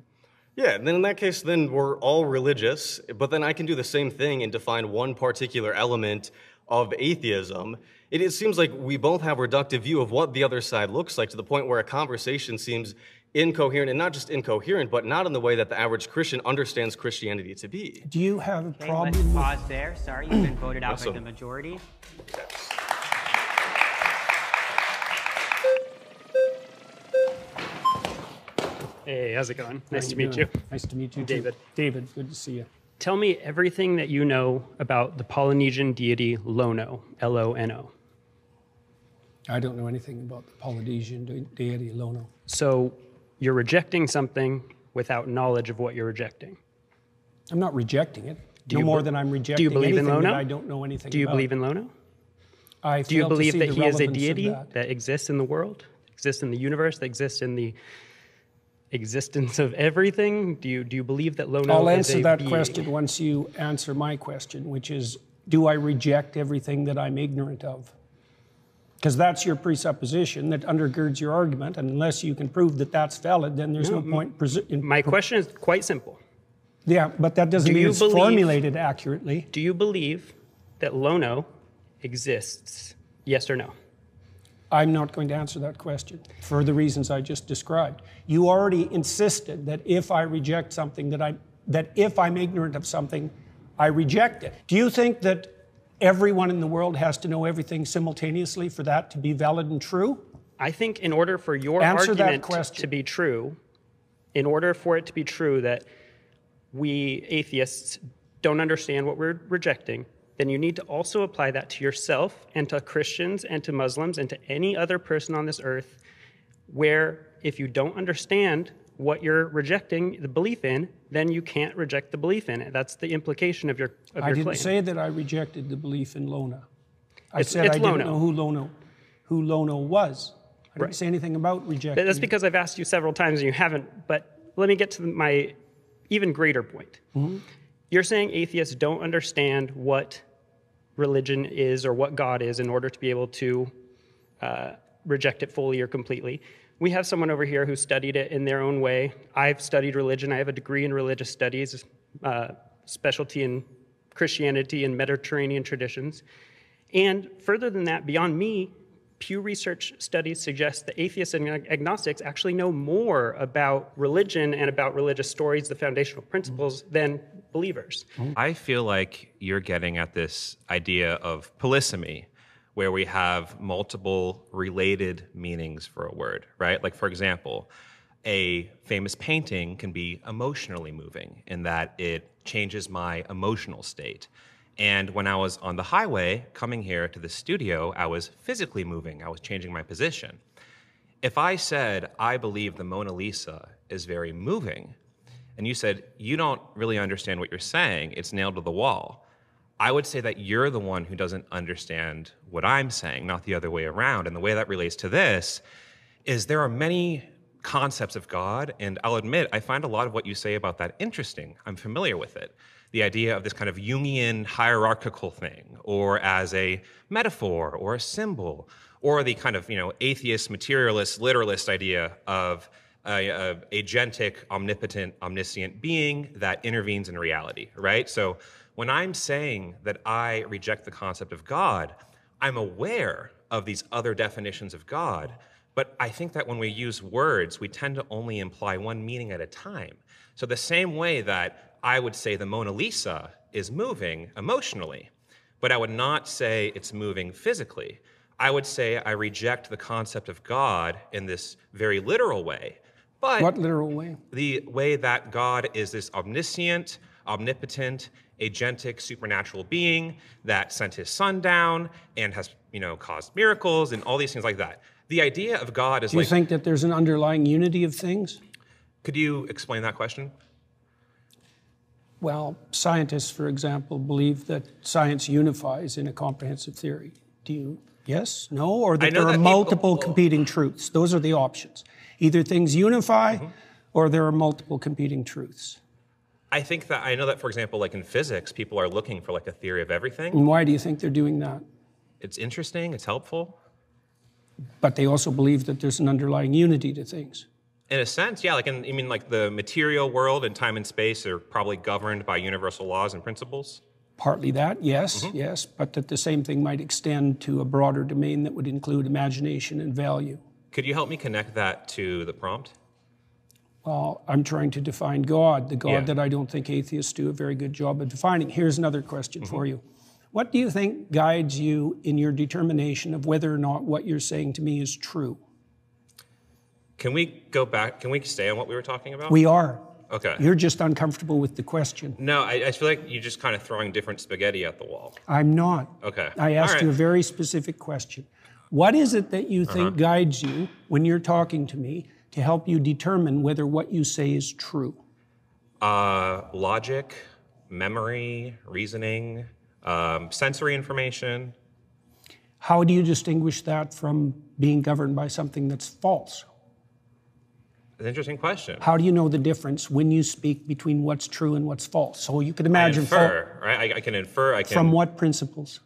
Yeah, then in that case, then we're all religious, but then I can do the same thing and define one particular element of atheism. It seems like we both have a reductive view of what the other side looks like, to the point where a conversation seems incoherent, and not just incoherent, but not in the way that the average Christian understands Christianity to be. Do you have a problem? Let's pause there. Sorry, you've been voted out by the majority. Hey, how's it going? Nice to meet you. Nice to meet you, David. David, good to see you. Tell me everything that you know about the Polynesian deity Lono, L-O-N-O. I don't know anything about the Polynesian deity Lono. So you're rejecting something without knowledge of what you're rejecting. I'm not rejecting it. No more than I'm rejecting do you believe anything in Lono? that I don't know anything about. Do you believe in Lono? Do you believe that he is a deity that exists in the world, exists in the universe, that exists in the existence of everything? Do you believe that Lono is a I'll answer that being? question once you answer my question, which is, do I reject everything that I'm ignorant of? Because that's your presupposition that undergirds your argument, and unless you can prove that that's valid, then there's no point. My question is quite simple. Yeah, but that doesn't mean it's formulated accurately. Do you believe that Lono exists? Yes or no? I'm not going to answer that question for the reasons I just described. You already insisted that if I reject something, that if I'm ignorant of something, I reject it. Do you think that everyone in the world has to know everything simultaneously for that to be valid and true? I think in order for your argument to be true, in order for it to be true that we atheists don't understand what we're rejecting, then you need to also apply that to yourself and to Christians and to Muslims and to any other person on this earth, where if you don't understand what you're rejecting the belief in, then you can't reject the belief in it. That's the implication of your claim. I didn't say that I rejected the belief in Lona. I said I didn't know who Lono was. I didn't say anything about rejecting. That's because I've asked you several times and you haven't, but let me get to my even greater point. You're saying atheists don't understand what religion is or what God is in order to be able to reject it fully or completely. We have someone over here who studied it in their own way. I've studied religion. I have a degree in religious studies, specialty in Christianity and Mediterranean traditions. And further than that, beyond me, Pew Research studies suggest that atheists and agnostics actually know more about religion and about religious stories, the foundational principles, than believers. I feel like you're getting at this idea of polysemy, where we have multiple related meanings for a word, right? Like, for example, a famous painting can be emotionally moving in that it changes my emotional state. And when I was on the highway coming here to the studio, I was physically moving. I was changing my position. If I said, I believe the Mona Lisa is very moving, and you said, you don't really understand what you're saying, it's nailed to the wall, I would say that you're the one who doesn't understand what I'm saying, not the other way around. And the way that relates to this is there are many concepts of God. And I'll admit, I find a lot of what you say about that interesting. I'm familiar with it. The idea of this kind of Jungian hierarchical thing, or as a metaphor or a symbol, or the kind of, atheist, materialist, literalist idea of a agentic, omnipotent, omniscient being that intervenes in reality, right? So when I'm saying that I reject the concept of God, I'm aware of these other definitions of God, but I think that when we use words, we tend to only imply one meaning at a time. So the same way that I would say the Mona Lisa is moving emotionally, but I would not say it's moving physically. I would say I reject the concept of God in this very literal way. But what literal way? The way that God is this omniscient, omnipotent, agentic, supernatural being that sent his son down and has, caused miracles and all these things like that. The idea of God is Do you think that there's an underlying unity of things? Could you explain that question? Well, scientists, for example, believe that science unifies in a comprehensive theory. Do you, yes, no, or that there are multiple competing truths? Those are the options. Either things unify or there are multiple competing truths. I know that, for example, like in physics, people are looking for like a theory of everything. And why do you think they're doing that? It's interesting, it's helpful. But they also believe that there's an underlying unity to things. In a sense, yeah. Like the material world and time and space are probably governed by universal laws and principles? Partly that, yes, yes. But that the same thing might extend to a broader domain that would include imagination and value. Could you help me connect that to the prompt? Well, I'm trying to define God, the God that I don't think atheists do a very good job of defining. Here's another question for you. What do you think guides you in your determination of whether or not what you're saying to me is true? Can we go back? Can we stay on what we were talking about? We are. Okay. You're just uncomfortable with the question. No, I feel like you're just kind of throwing different spaghetti at the wall. I'm not. Okay. I asked you a very specific question. What is it that you think guides you when you're talking to me to help you determine whether what you say is true? Logic, memory, reasoning, sensory information. How do you distinguish that from being governed by something that's false? An interesting question. How do you know the difference when you speak between what's true and what's false? So you could imagine... I infer, right? I can infer. From what principles?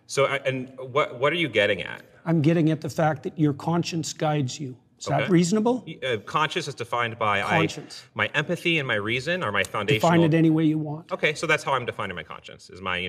So, and what are you getting at? I'm getting at the fact that your conscience guides you. Is that reasonable? Conscience is defined by my empathy and my reason are my foundational. Define it any way you want. Okay, so that's how I'm defining my conscience. Is my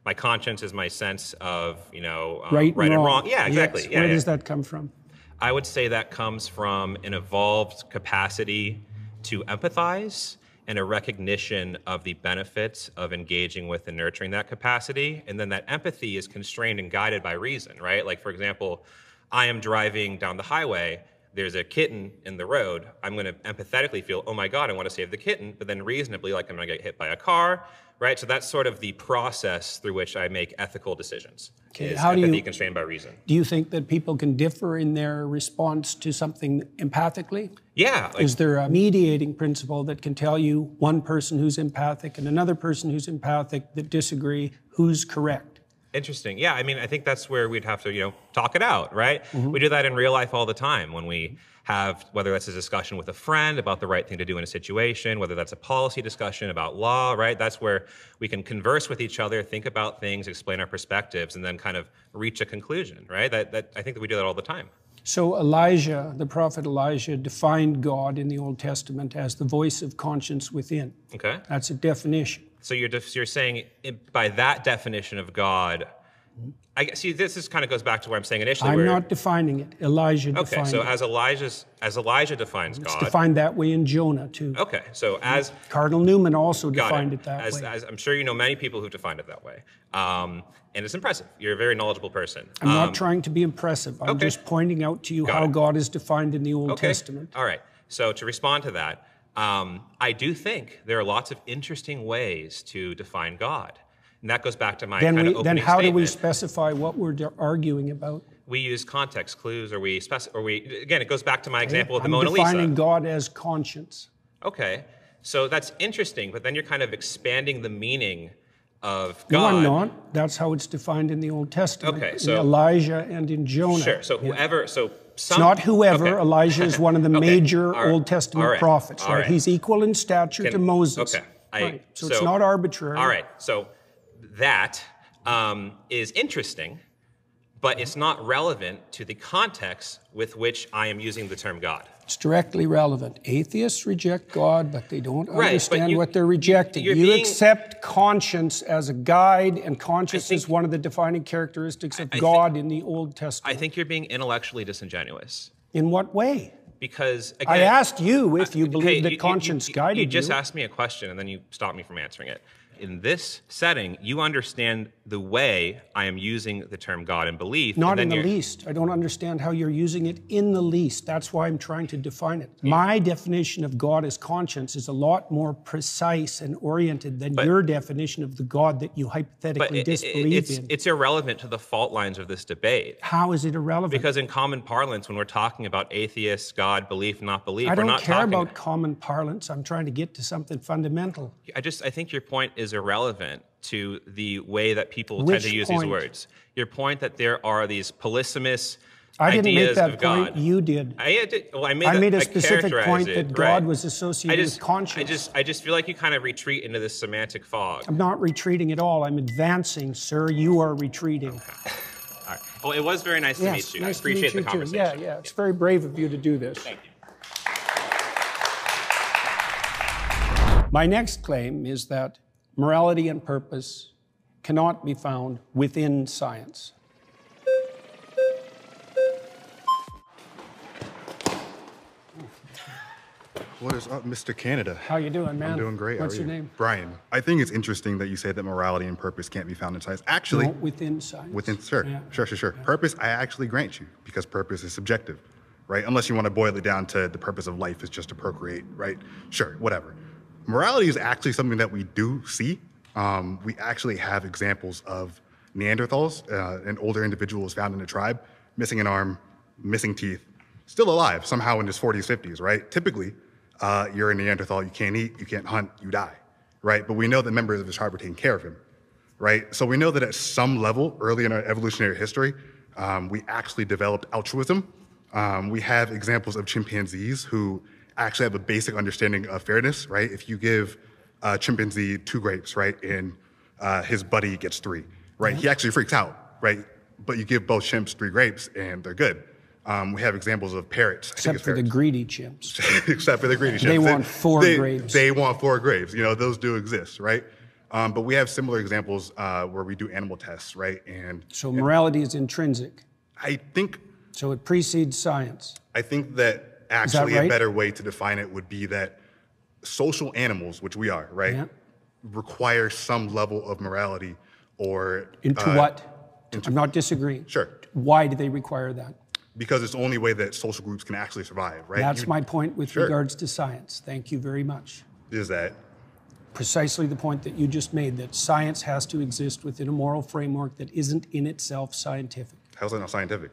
my conscience is my sense of right and wrong. Yeah, exactly. Yes. Yeah, Where does that come from? I would say that comes from an evolved capacity to empathize and a recognition of the benefits of engaging with and nurturing that capacity. And then that empathy is constrained and guided by reason, right? Like, for example, I am driving down the highway, there's a kitten in the road. I'm going to empathetically feel, oh my God, I want to save the kitten, but then reasonably, like I'm going to get hit by a car, right? So that's sort of the process through which I make ethical decisions. Okay. How do you constrained by reason? Do you think that people can differ in their response to something empathically? Yeah. Is there a mediating principle that can tell you one person who's empathic and another person who's empathic that disagree, who's correct? Interesting. Yeah, I mean, I think that's where we'd have to, talk it out, right? We do that in real life all the time when we have, whether that's a discussion with a friend about the right thing to do in a situation, whether that's a policy discussion about law, right? That's where we can converse with each other, think about things, explain our perspectives, and then kind of reach a conclusion, right? That I think that we do that all the time. So Elijah, the prophet Elijah, defined God in the Old Testament as the voice of conscience within. Okay. That's a definition. So you're saying by that definition of God, I see this is kind of goes back to where I'm saying initially. I'm not defining it. Elijah defined it. Okay, so as Elijah defines God. It's defined that way in Jonah too. Okay, so as Cardinal Newman also defined it that way. As I'm sure you know many people who've defined it that way. And it's impressive. You're a very knowledgeable person. I'm not trying to be impressive. I'm just pointing out to you how God is defined in the Old Testament. All right. So to respond to that, I do think there are lots of interesting ways to define God. And that goes back to my kind of opening Then how statement. do we specify what we're arguing about? We use context clues, or again, it goes back to my example of the Mona Lisa. I'm defining God as conscience. Okay. So that's interesting, but then you're kind of expanding the meaning of God. No, I'm not. That's how it's defined in the Old Testament. Okay, in Elijah and in Jonah. Sure. So It's not whoever. Okay. Elijah is one of the major Old Testament prophets. All right. He's equal in stature to Moses. Okay. So it's not arbitrary. All right. So that is interesting, but it's not relevant to the context with which I am using the term God. It's directly relevant. Atheists reject God, but they don't understand but what they're rejecting. You accept conscience as a guide, and conscience is one of the defining characteristics of God in the Old Testament. I think you're being intellectually disingenuous. In what way? Because, again, I asked you if you believe that conscience guided you. You just asked me a question, and then you stopped me from answering it. In this setting, you understand the way I am using the term God and belief. Not in the least. I don't understand how you're using it in the least. That's why I'm trying to define it. My definition of God as conscience is a lot more precise and oriented than your definition of the God that you hypothetically disbelieve in. It's irrelevant to the fault lines of this debate. How is it irrelevant? Because in common parlance, when we're talking about atheist, God, belief, not belief, I don't care about common parlance. I'm trying to get to something fundamental. I think your point is irrelevant to the way that people tend to use these words. Your point that there are these polysemous ideas of God. I didn't make that point. You did. I made a specific point that God was associated with conscience. I just feel like you kind of retreat into this semantic fog. I'm not retreating at all. I'm advancing, sir. You are retreating. Okay. All right. Well, it was very nice to meet you. I appreciate the conversation. Yeah. It's very brave of you to do this. Thank you. My next claim is that morality and purpose cannot be found within science. What is up, Mr. Canada? How you doing, man? I'm doing great. What's your name? Brian. I think it's interesting that you say that morality and purpose can't be found in science. Actually, no, within science. Sure. Yeah. Purpose, I actually grant you, because purpose is subjective, right? Unless you want to boil it down to the purpose of life is just to procreate, right? Sure, whatever. Morality is actually something that we do see. We actually have examples of Neanderthals, and older individuals found in a tribe, missing an arm, missing teeth, still alive somehow in his 40s, 50s, right? Typically, you're a Neanderthal, you can't eat, you can't hunt, you die, right? But we know that members of his tribe were taking care of him, right? So we know that at some level, early in our evolutionary history, we actually developed altruism. We have examples of chimpanzees who actually have a basic understanding of fairness, right? If you give a chimpanzee 2 grapes, right, and his buddy gets 3, right? He actually freaks out, right? But you give both chimps 3 grapes and they're good. We have examples of parrots. Except for the greedy chimps. Except for the greedy chimps. They want 4 grapes. They want 4 grapes. You know, those do exist, right? But we have similar examples where we do animal tests, right? So morality is intrinsic. I think. So it precedes science. I think that actually a better way to define it would be that social animals, which we are, right, require some level of morality or... Into what? I'm not disagreeing. Sure. Why do they require that? Because it's the only way that social groups can actually survive, right? That's my point with regards to science. Thank you very much. Is that? Precisely the point that you just made, that science has to exist within a moral framework that isn't in itself scientific. How's that not scientific?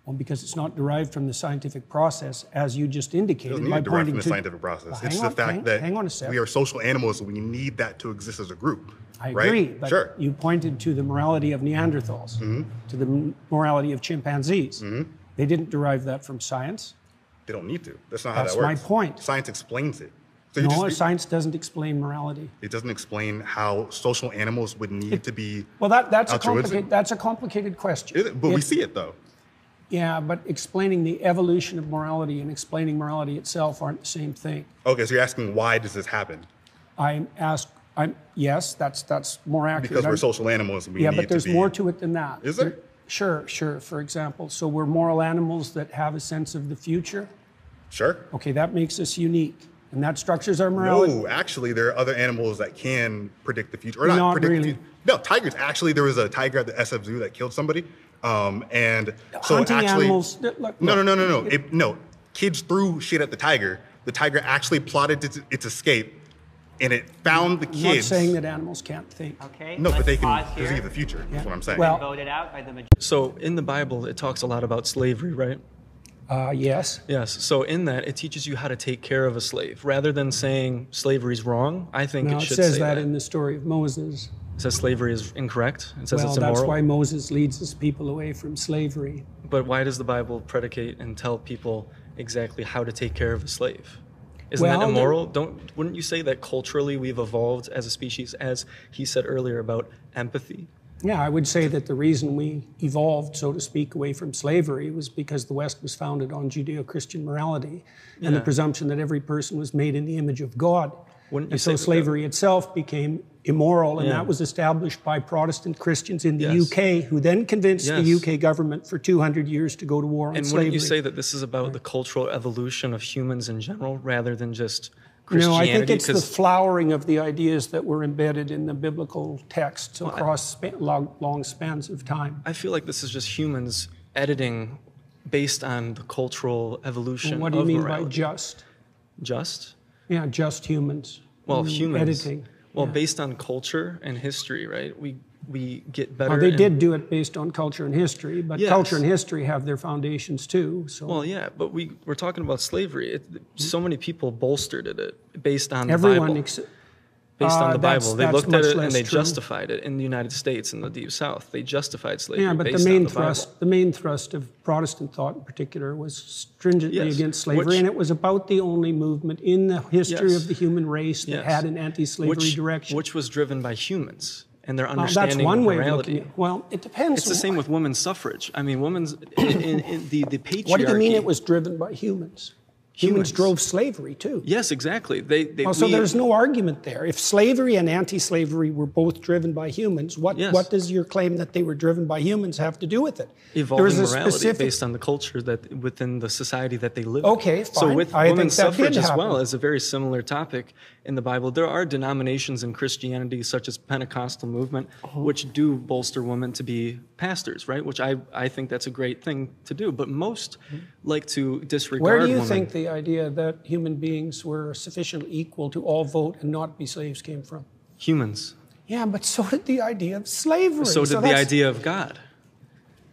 Well, because it's not derived from the scientific process, as you just indicated. It doesn't need to derive from the scientific process. It's the fact that we are social animals, and we need that to exist as a group. I agree, but you pointed to the morality of Neanderthals, to the morality of chimpanzees. They didn't derive that from science. They don't need to. That's not how that works. That's my point. Science explains it. So no, science doesn't explain morality. It doesn't explain how social animals would need to be. Well, that's a complicated question. But we see it though. Yeah, but explaining the evolution of morality and explaining morality itself aren't the same thing. Okay, so you're asking why does this happen? Yes, that's more accurate. Because we're social animals and we need to be... Yeah, but there's more to it than that. Is there? Sure. For example, so we're moral animals that have a sense of the future. Sure. Okay, that makes us unique. And that structures our morality. No, actually, there are other animals that can predict the future. Or not predict really. The future. No, tigers. Actually, there was a tiger at the SF Zoo that killed somebody. And so hunting actually, animals. No. Kids threw shit at the tiger. The tiger actually plotted its escape, and it found the kids. I'm not saying that animals can't think. Okay. No, but they can perceive the future. That's what I'm saying. Well, voted out by the majority. So in the Bible, it talks a lot about slavery, right? Yes. Yes. So in that, it teaches you how to take care of a slave. Rather than saying slavery's wrong, I think it should say that. It says that in the story of Moses. says slavery is incorrect. It says it's immoral. That's why Moses leads his people away from slavery. But why does the Bible predicate and tell people exactly how to take care of a slave? Isn't that immoral? Wouldn't you say that culturally we've evolved as a species, as he said earlier about empathy? Yeah, I would say that the reason we evolved, so to speak, away from slavery was because the West was founded on Judeo-Christian morality and the presumption that every person was made in the image of God. And so slavery itself became immoral, and that was established by Protestant Christians in the UK, who then convinced the UK government for 200 years to go to war on slavery. And wouldn't you say that this is about the cultural evolution of humans in general, rather than just Christianity? No, I think it's the flowering of the ideas that were embedded in the biblical texts across long spans of time. I feel like this is just humans editing based on the cultural evolution of morality. What do you mean by just? Just? Yeah, just humans. Well, humans. Editing. Well, based on culture and history, right? We get better. They did do it based on culture and history, but culture and history have their foundations too. So. Well, yeah, but we're talking about slavery. So many people bolstered it based on the Bible. Based on the Bible. They looked at it and they justified it in the United States and the Deep South. They justified slavery based on the Bible. The main thrust of Protestant thought in particular was stringently against slavery, and it was about the only movement in the history of the human race that had an anti-slavery direction. Which was driven by humans and their understanding that's one of way morality. Of looking at it. Well, it depends. It's the same with women's suffrage. I mean, women's in the patriarchy. What do you mean it was driven by humans? Humans drove slavery too. Yes, exactly. So there's no argument there. If slavery and anti-slavery were both driven by humans, what does your claim that they were driven by humans have to do with it? Evolving morality based on the culture that within the society that they live in. Okay, fine. So with women's suffrage as well as a very similar topic in the Bible, there are denominations in Christianity such as Pentecostal movement, which do bolster women to be pastors, right? Which I think that's a great thing to do. But most like to disregard women. Where do you think the idea that human beings were sufficiently equal to all vote and not be slaves came from? Humans. Yeah, but so did the idea of slavery. So did the idea of God.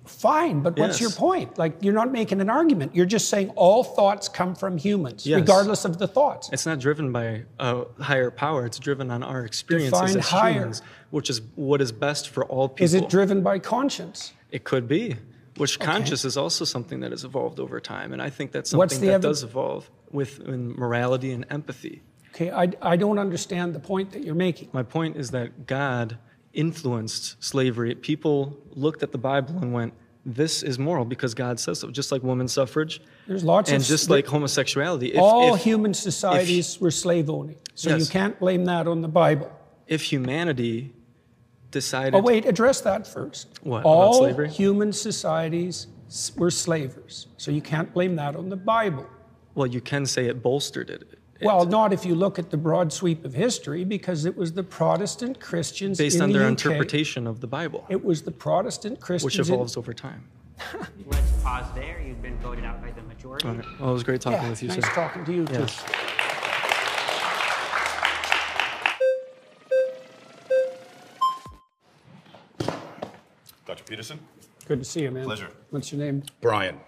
Fine, but what's your point? Like, you're not making an argument. You're just saying all thoughts come from humans, regardless of the thoughts. It's not driven by a higher power. It's driven on our experiences as humans, which is what is best for all people. Is it driven by conscience? It could be. Which conscience is also something that has evolved over time. And I think that's something that does evolve in morality and empathy. Okay, I don't understand the point that you're making. My point is that God influenced slavery. People looked at the Bible and went, this is moral because God says so. Just like women's suffrage. There's lots and just like homosexuality. All human societies were slave owning. So you can't blame that on the Bible. If humanity decided... Oh, wait, address that first. What, about slavery? All human societies were slavers. So you can't blame that on the Bible. Well, you can say it bolstered it. Well, not if you look at the broad sweep of history, because it was the Protestant Christians based on their UK, interpretation of the Bible. It was the Protestant Christians... Which evolves over time. Let's pause there. You've been voted out by the majority. All right. Well, it was great talking with you, nice sir. talking to you, too. Dr. Peterson? Good to see you, man. Pleasure. What's your name? Brian.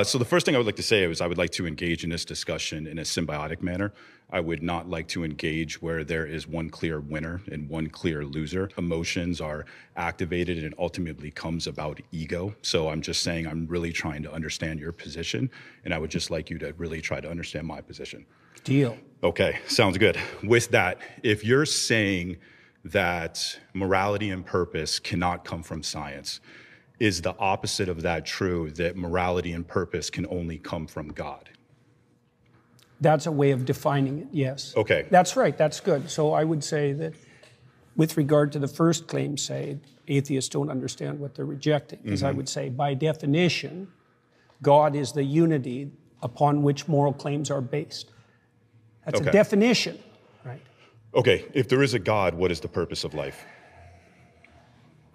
So the first thing I would like to say is I would like to engage in this discussion in a symbiotic manner. I would not like to engage where there is one clear winner and one clear loser. Emotions are activated and it ultimately comes about ego. So I'm just saying I'm really trying to understand your position, and I would just like you to really try to understand my position. Deal. Okay, sounds good. With that, if you're saying that morality and purpose cannot come from science, is the opposite of that true, that morality and purpose can only come from God? That's a way of defining it, yes. Okay. That's right, that's good. So I would say that with regard to the first claim, say, atheists don't understand what they're rejecting, because I would say by definition, God is the unity upon which moral claims are based. That's a definition, right? Okay, if there is a God, what is the purpose of life?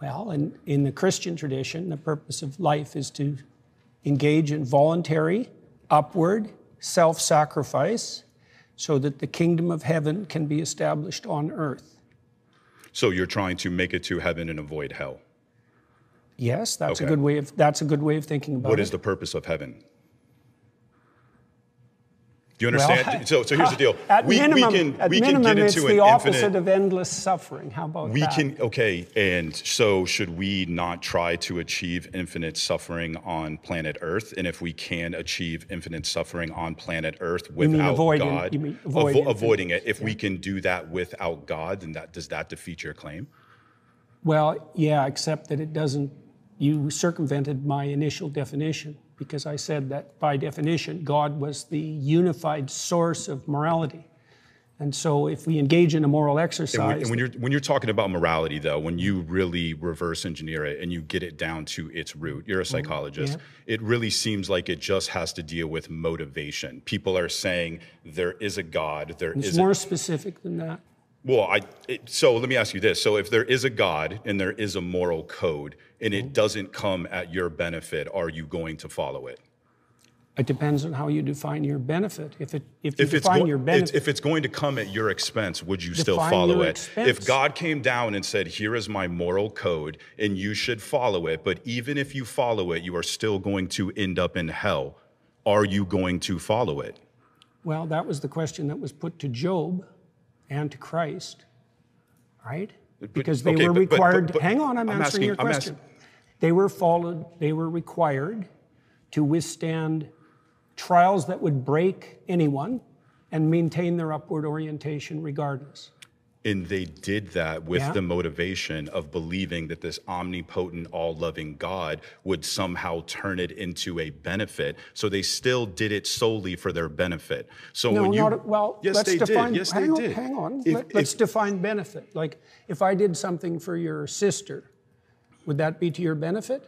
Well, in the Christian tradition, the purpose of life is to engage in voluntary, upward, self-sacrifice so that the kingdom of heaven can be established on earth. So you're trying to make it to heaven and avoid hell? Yes, that's a good way of thinking about it. What is the purpose of heaven? Do you understand? Well, so here's the deal. At minimum, it's the opposite of endless suffering. How about that? Okay, and so should we not try to achieve infinite suffering on planet Earth? And if we can achieve infinite suffering on planet Earth without God, avoiding it, if we can do that without God, then does that defeat your claim? Well, yeah, except that it doesn't. You circumvented my initial definition, because I said that by definition, God was the unified source of morality. And so if we engage in a moral exercise... And when you're talking about morality, though, when you really reverse engineer it and you get it down to its root, you're a psychologist, it really seems like it just has to deal with motivation. People are saying there is a God, It's more specific than that. Well, so let me ask you this. So if there is a God and there is a moral code and it doesn't come at your benefit, are you going to follow it? It depends on how you define your benefit. If it's going to come at your expense, would you still follow it? If God came down and said, here is my moral code and you should follow it, but even if you follow it, you are still going to end up in hell, are you going to follow it? Well, that was the question that was put to Job and to Christ, right? Because they were required. Hang on, I'm answering your question. They were required to withstand trials that would break anyone and maintain their upward orientation regardless. And they did that with the motivation of believing that this omnipotent, all-loving God would somehow turn it into a benefit. So they still did it solely for their benefit. So let's define. Hang on. Let's define benefit. Like, if I did something for your sister, would that be to your benefit?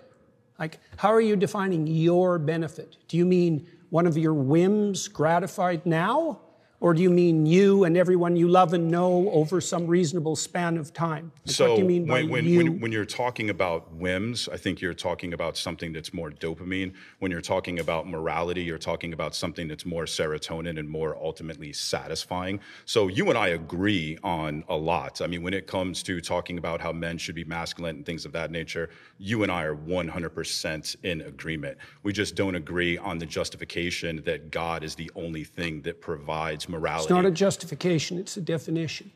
Like, how are you defining your benefit? Do you mean one of your whims gratified now? Or do you mean you and everyone you love and know over some reasonable span of time? Like, so what do you mean by when you're talking about whims, I think you're talking about something that's more dopamine. When you're talking about morality, you're talking about something that's more serotonin and more ultimately satisfying. So you and I agree on a lot. I mean, when it comes to talking about how men should be masculine and things of that nature, you and I are 100% in agreement. We just don't agree on the justification that God is the only thing that provides morality. It's not a justification, it's a definition.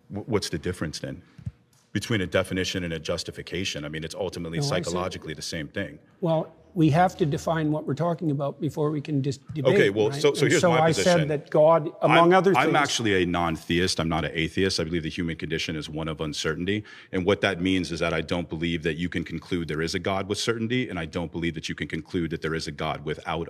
What's the difference then between a definition and a justification? I mean, it's ultimately psychologically the same thing. Well, we have to define what we're talking about before we can debate. Okay, well, right? so here's my position. So I said that God, among other things... I'm actually a non-theist. I'm not an atheist. I believe the human condition is one of uncertainty. And what that means is that I don't believe that you can conclude there is a God with certainty, and I don't believe that you can conclude that there is a God without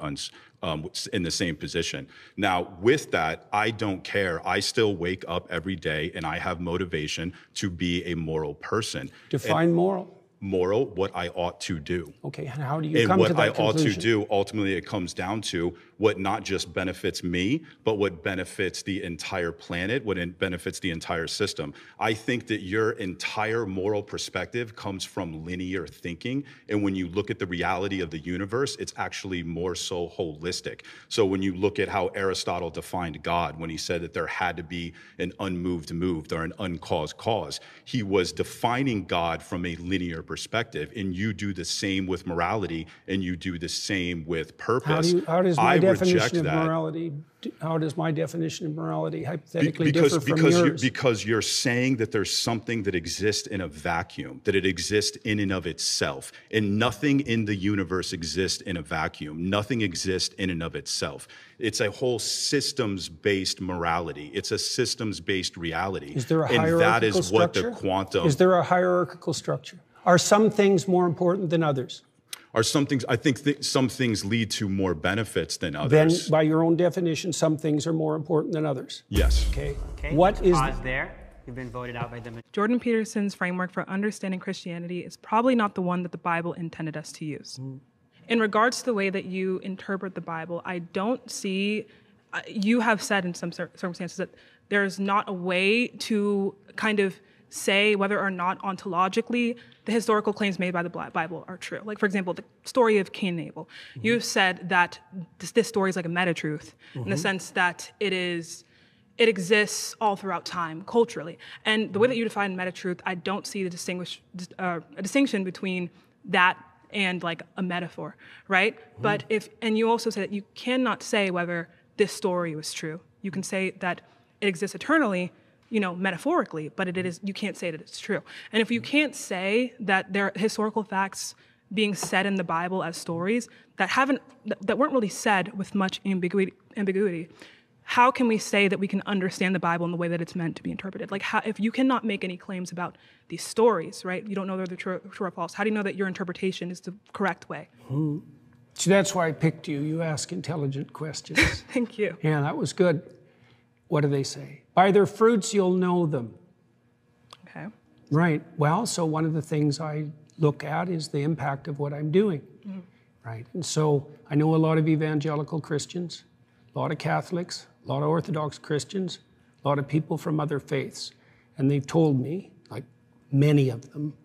in the same position. Now, with that, I don't care. I still wake up every day, and I have motivation to be a moral person. Define moral. Moral, what I ought to do. Okay, and how do you come to that conclusion? And what I ought to do, ultimately it comes down to what not just benefits me, but what benefits the entire planet, what benefits the entire system. I think that your entire moral perspective comes from linear thinking, and when you look at the reality of the universe, it's actually more so holistic. So when you look at how Aristotle defined God, when he said that there had to be an unmoved moved or an uncaused cause, he was defining God from a linear perspective, and you do the same with morality, and you do the same with purpose. How does my definition of morality? How does my definition of morality hypothetically differ from yours? Because you're saying that there's something that exists in a vacuum, that it exists in and of itself, and nothing in the universe exists in a vacuum. Nothing exists in and of itself. It's a whole systems-based morality. It's a systems-based reality. Is there a hierarchical structure? What the quantum... Is there a hierarchical structure? Are some things more important than others? Are some things, I think some things lead to more benefits than others. Then, by your own definition, some things are more important than others. Yes. Okay. What is pause there? You've been voted out by the majority. Jordan Peterson's framework for understanding Christianity is probably not the one that the Bible intended us to use. In regards to the way that you interpret the Bible, I don't see, you have said in some circumstances that there's not a way to kind of say whether or not ontologically the historical claims made by the Bible are true. Like, for example, the story of Cain and Abel. You've said that this story is like a meta-truth in the sense that it exists all throughout time, culturally. And the way that you define meta-truth, I don't see a distinction between that and like a metaphor, right? But and you also say that you cannot say whether this story was true. You can say that it exists eternally, you know, metaphorically, but you can't say that it's true. And if you can't say that there are historical facts being said in the Bible as stories that weren't really said with much ambiguity, how can we say that we can understand the Bible in the way that it's meant to be interpreted? Like, if you cannot make any claims about these stories, right? You don't know whether they're true or false. How do you know that your interpretation is the correct way? So that's why I picked you. You ask intelligent questions. Thank you. Yeah, that was good. What do they say? By their fruits you'll know them. Okay. Right. Well, so one of the things I look at is the impact of what I'm doing. Right. And so I know a lot of evangelical Christians, a lot of Catholics, a lot of Orthodox Christians, a lot of people from other faiths. And they've told me, like many of them,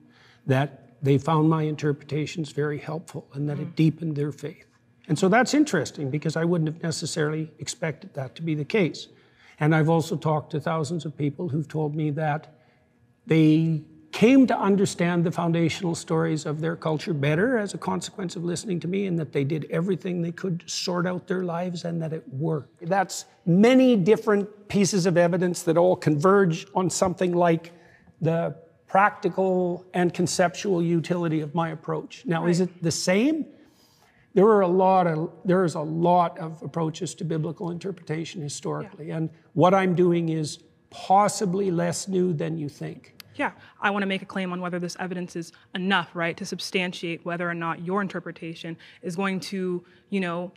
that they found my interpretations very helpful and that it deepened their faith. And so that's interesting because I wouldn't have necessarily expected that to be the case. And I've also talked to thousands of people who've told me that they came to understand the foundational stories of their culture better as a consequence of listening to me, and that they did everything they could to sort out their lives and that it worked. That's many different pieces of evidence that all converge on something like the practical and conceptual utility of my approach. Now, is it the same? There is a lot of approaches to biblical interpretation historically, and what I'm doing is possibly less new than you think. Yeah, I want to make a claim on whether this evidence is enough, right, to substantiate whether or not your interpretation is going to, you know,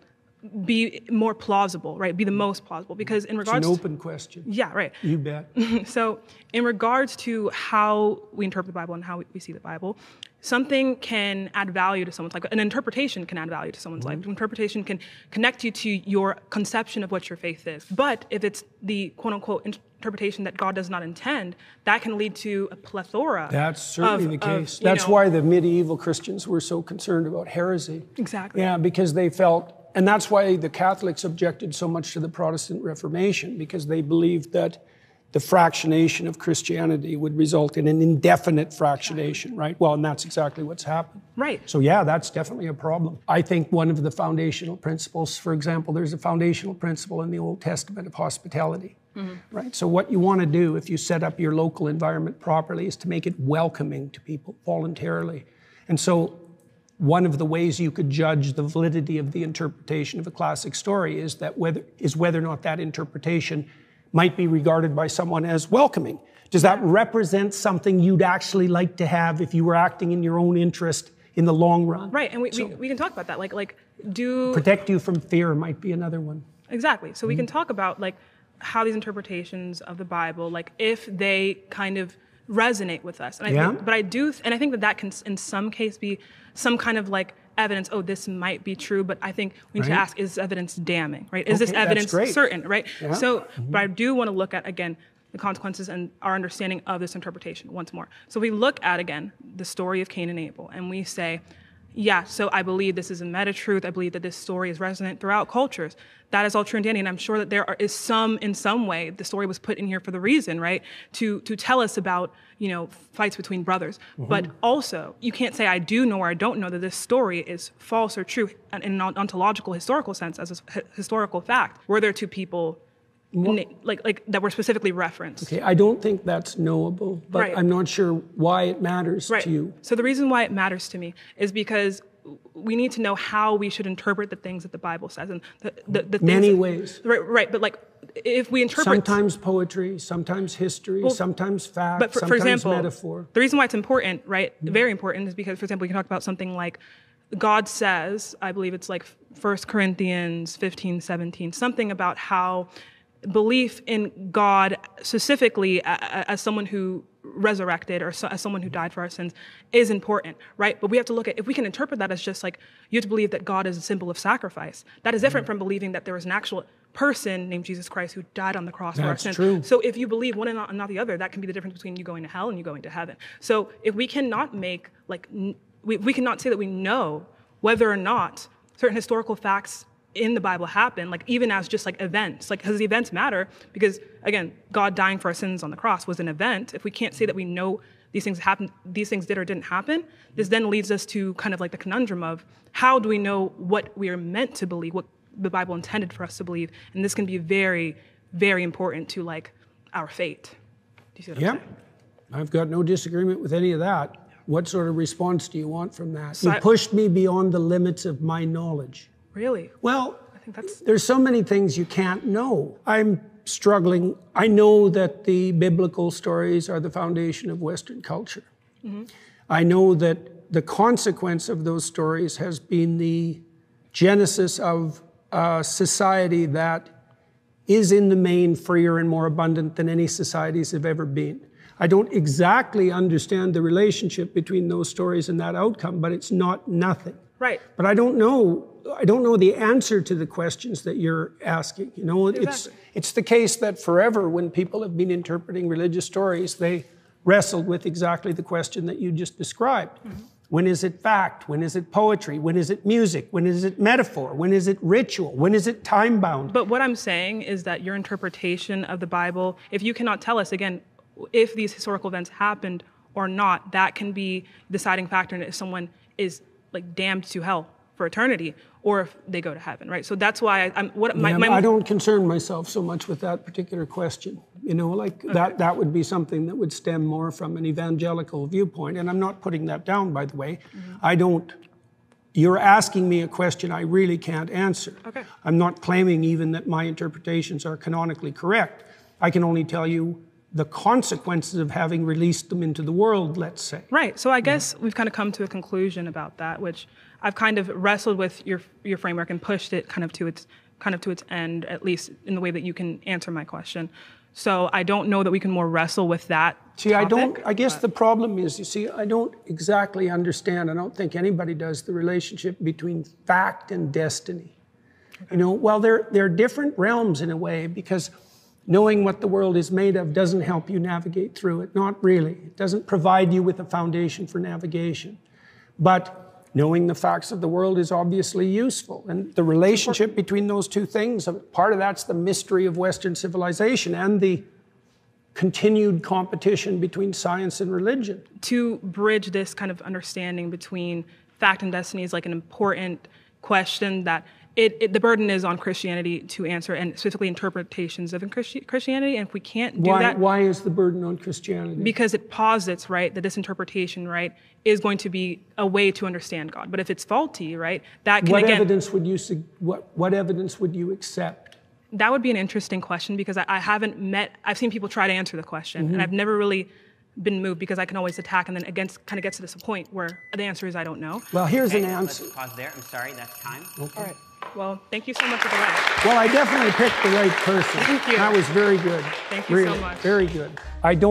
be more plausible, right, be the most plausible. Because in regards it's an open question. Yeah, right. You bet. So in regards to how we interpret the Bible and how we see the Bible, something can add value to someone's life. An interpretation can add value to someone's life. An interpretation can connect you to your conception of what your faith is. But if it's the quote-unquote interpretation that God does not intend, that can lead to a plethora. That's certainly the case. That's why the medieval Christians were so concerned about heresy. Exactly. Yeah, because they felt, and that's why the Catholics objected so much to the Protestant Reformation, because they believed that the fractionation of Christianity would result in an indefinite fractionation, right? Well, and that's exactly what's happened. Right. So yeah, that's definitely a problem. I think one of the foundational principles, for example, there's a foundational principle in the Old Testament of hospitality, right? So what you want to do if you set up your local environment properly is to make it welcoming to people voluntarily. And so one of the ways you could judge the validity of the interpretation of a classic story is whether or not that interpretation might be regarded by someone as welcoming. Does that represent something you'd actually like to have if you were acting in your own interest in the long run? Right, and we can talk about that. Like protect you from fear might be another one. Exactly. So we can talk about like how these interpretations of the Bible, like if they kind of resonate with us. And I think that can in some case be some kind of like evidence, oh, this might be true, but I think we need to ask, is this evidence damning, right? Is this evidence certain, right? Yeah. So, but I do want to look at, again, the consequences and our understanding of this interpretation once more. So we look at, again, the story of Cain and Abel, and we say, yeah, so I believe this is a meta-truth. I believe that this story is resonant throughout cultures. That is all true and dandy, and I'm sure that is in some way, the story was put in here for the reason, right? To tell us about, you know, fights between brothers. But also, you can't say I do know or I don't know that this story is false or true in an ontological, historical sense, as a historical fact. Were there two people like that were specifically referenced? Okay, I don't think that's knowable, but I'm not sure why it matters to you. So the reason why it matters to me is because we need to know how we should interpret the things that the Bible says, and the things many ways. Right. But like, if we interpret sometimes poetry, sometimes history, sometimes fact, but sometimes for example, metaphor. The reason why it's important, right, very important, is because, for example, we can talk about something like God says, I believe it's like 1 Corinthians 15:17, something about how belief in God specifically as someone who resurrected or as someone who died for our sins is important, right? But we have to look at, if we can interpret that as just like, you have to believe that God is a symbol of sacrifice. That is different from believing that there was an actual person named Jesus Christ who died on the cross for our sins. True. So if you believe one and not the other, that can be the difference between you going to hell and you going to heaven. So if we cannot make, like, we cannot say that we know whether or not certain historical facts in the Bible happen, like even as just like events, like because the events matter, because again, God dying for our sins on the cross was an event. If we can't say that we know these things happened, these things did or didn't happen, this then leads us to kind of like the conundrum of how do we know what we are meant to believe, what the Bible intended for us to believe, and this can be very, very important to like our fate. Do you see what I'm saying? I've got no disagreement with any of that. What sort of response do you want from that? So you pushed me beyond the limits of my knowledge. Really? Well, I think there's so many things you can't know. I'm struggling. I know that the biblical stories are the foundation of Western culture. Mm-hmm. I know that the consequence of those stories has been the genesis of a society that is in the main freer and more abundant than any societies have ever been. I don't exactly understand the relationship between those stories and that outcome, but it's not nothing. Right. But I don't know the answer to the questions that you're asking. You know, exactly. It's the case that forever when people have been interpreting religious stories, they wrestled with exactly the question that you just described. Mm-hmm. When is it fact? When is it poetry? When is it music? When is it metaphor? When is it ritual? When is it time-bound? But what I'm saying is that your interpretation of the Bible, if you cannot tell us, again, if these historical events happened or not, that can be the deciding factor in if someone is like damned to hell for eternity or if they go to heaven, right? So that's why I don't concern myself so much with that particular question. You know, like that would be something that would stem more from an evangelical viewpoint. And I'm not putting that down, by the way. Mm-hmm. You're asking me a question I really can't answer. Okay. I'm not claiming even that my interpretations are canonically correct. I can only tell you the consequences of having released them into the world, let's say. Right. So I guess we've kind of come to a conclusion about that, which I've kind of wrestled with your framework and pushed it kind of to its end, at least in the way that you can answer my question. So I don't know that we can more wrestle with that. See, I guess the problem is, you see, I don't exactly understand, I don't think anybody does, the relationship between fact and destiny. Okay. You know, well, they're different realms in a way, because knowing what the world is made of doesn't help you navigate through it. Not really. It doesn't provide you with a foundation for navigation. But knowing the facts of the world is obviously useful. And the relationship between those two things, part of that's the mystery of Western civilization and the continued competition between science and religion. To bridge this kind of understanding between fact and destiny is like an important question that the burden is on Christianity to answer, and specifically interpretations of Christianity. And if we can't do that, why is the burden on Christianity? Because it posits, right, that this interpretation, right, is going to be a way to understand God. But if it's faulty, right, that can what evidence would you accept? That would be an interesting question, because I've seen people try to answer the question, and I've never really been moved, because I can always attack and then again kind of get to this point where the answer is I don't know. Well, here's an answer. Let's pause there. I'm sorry, that's time. Okay. All right. Well, thank you so much for the rest. Well, I definitely picked the right person. Thank you. That was very good. Thank you so much. Very good. I don't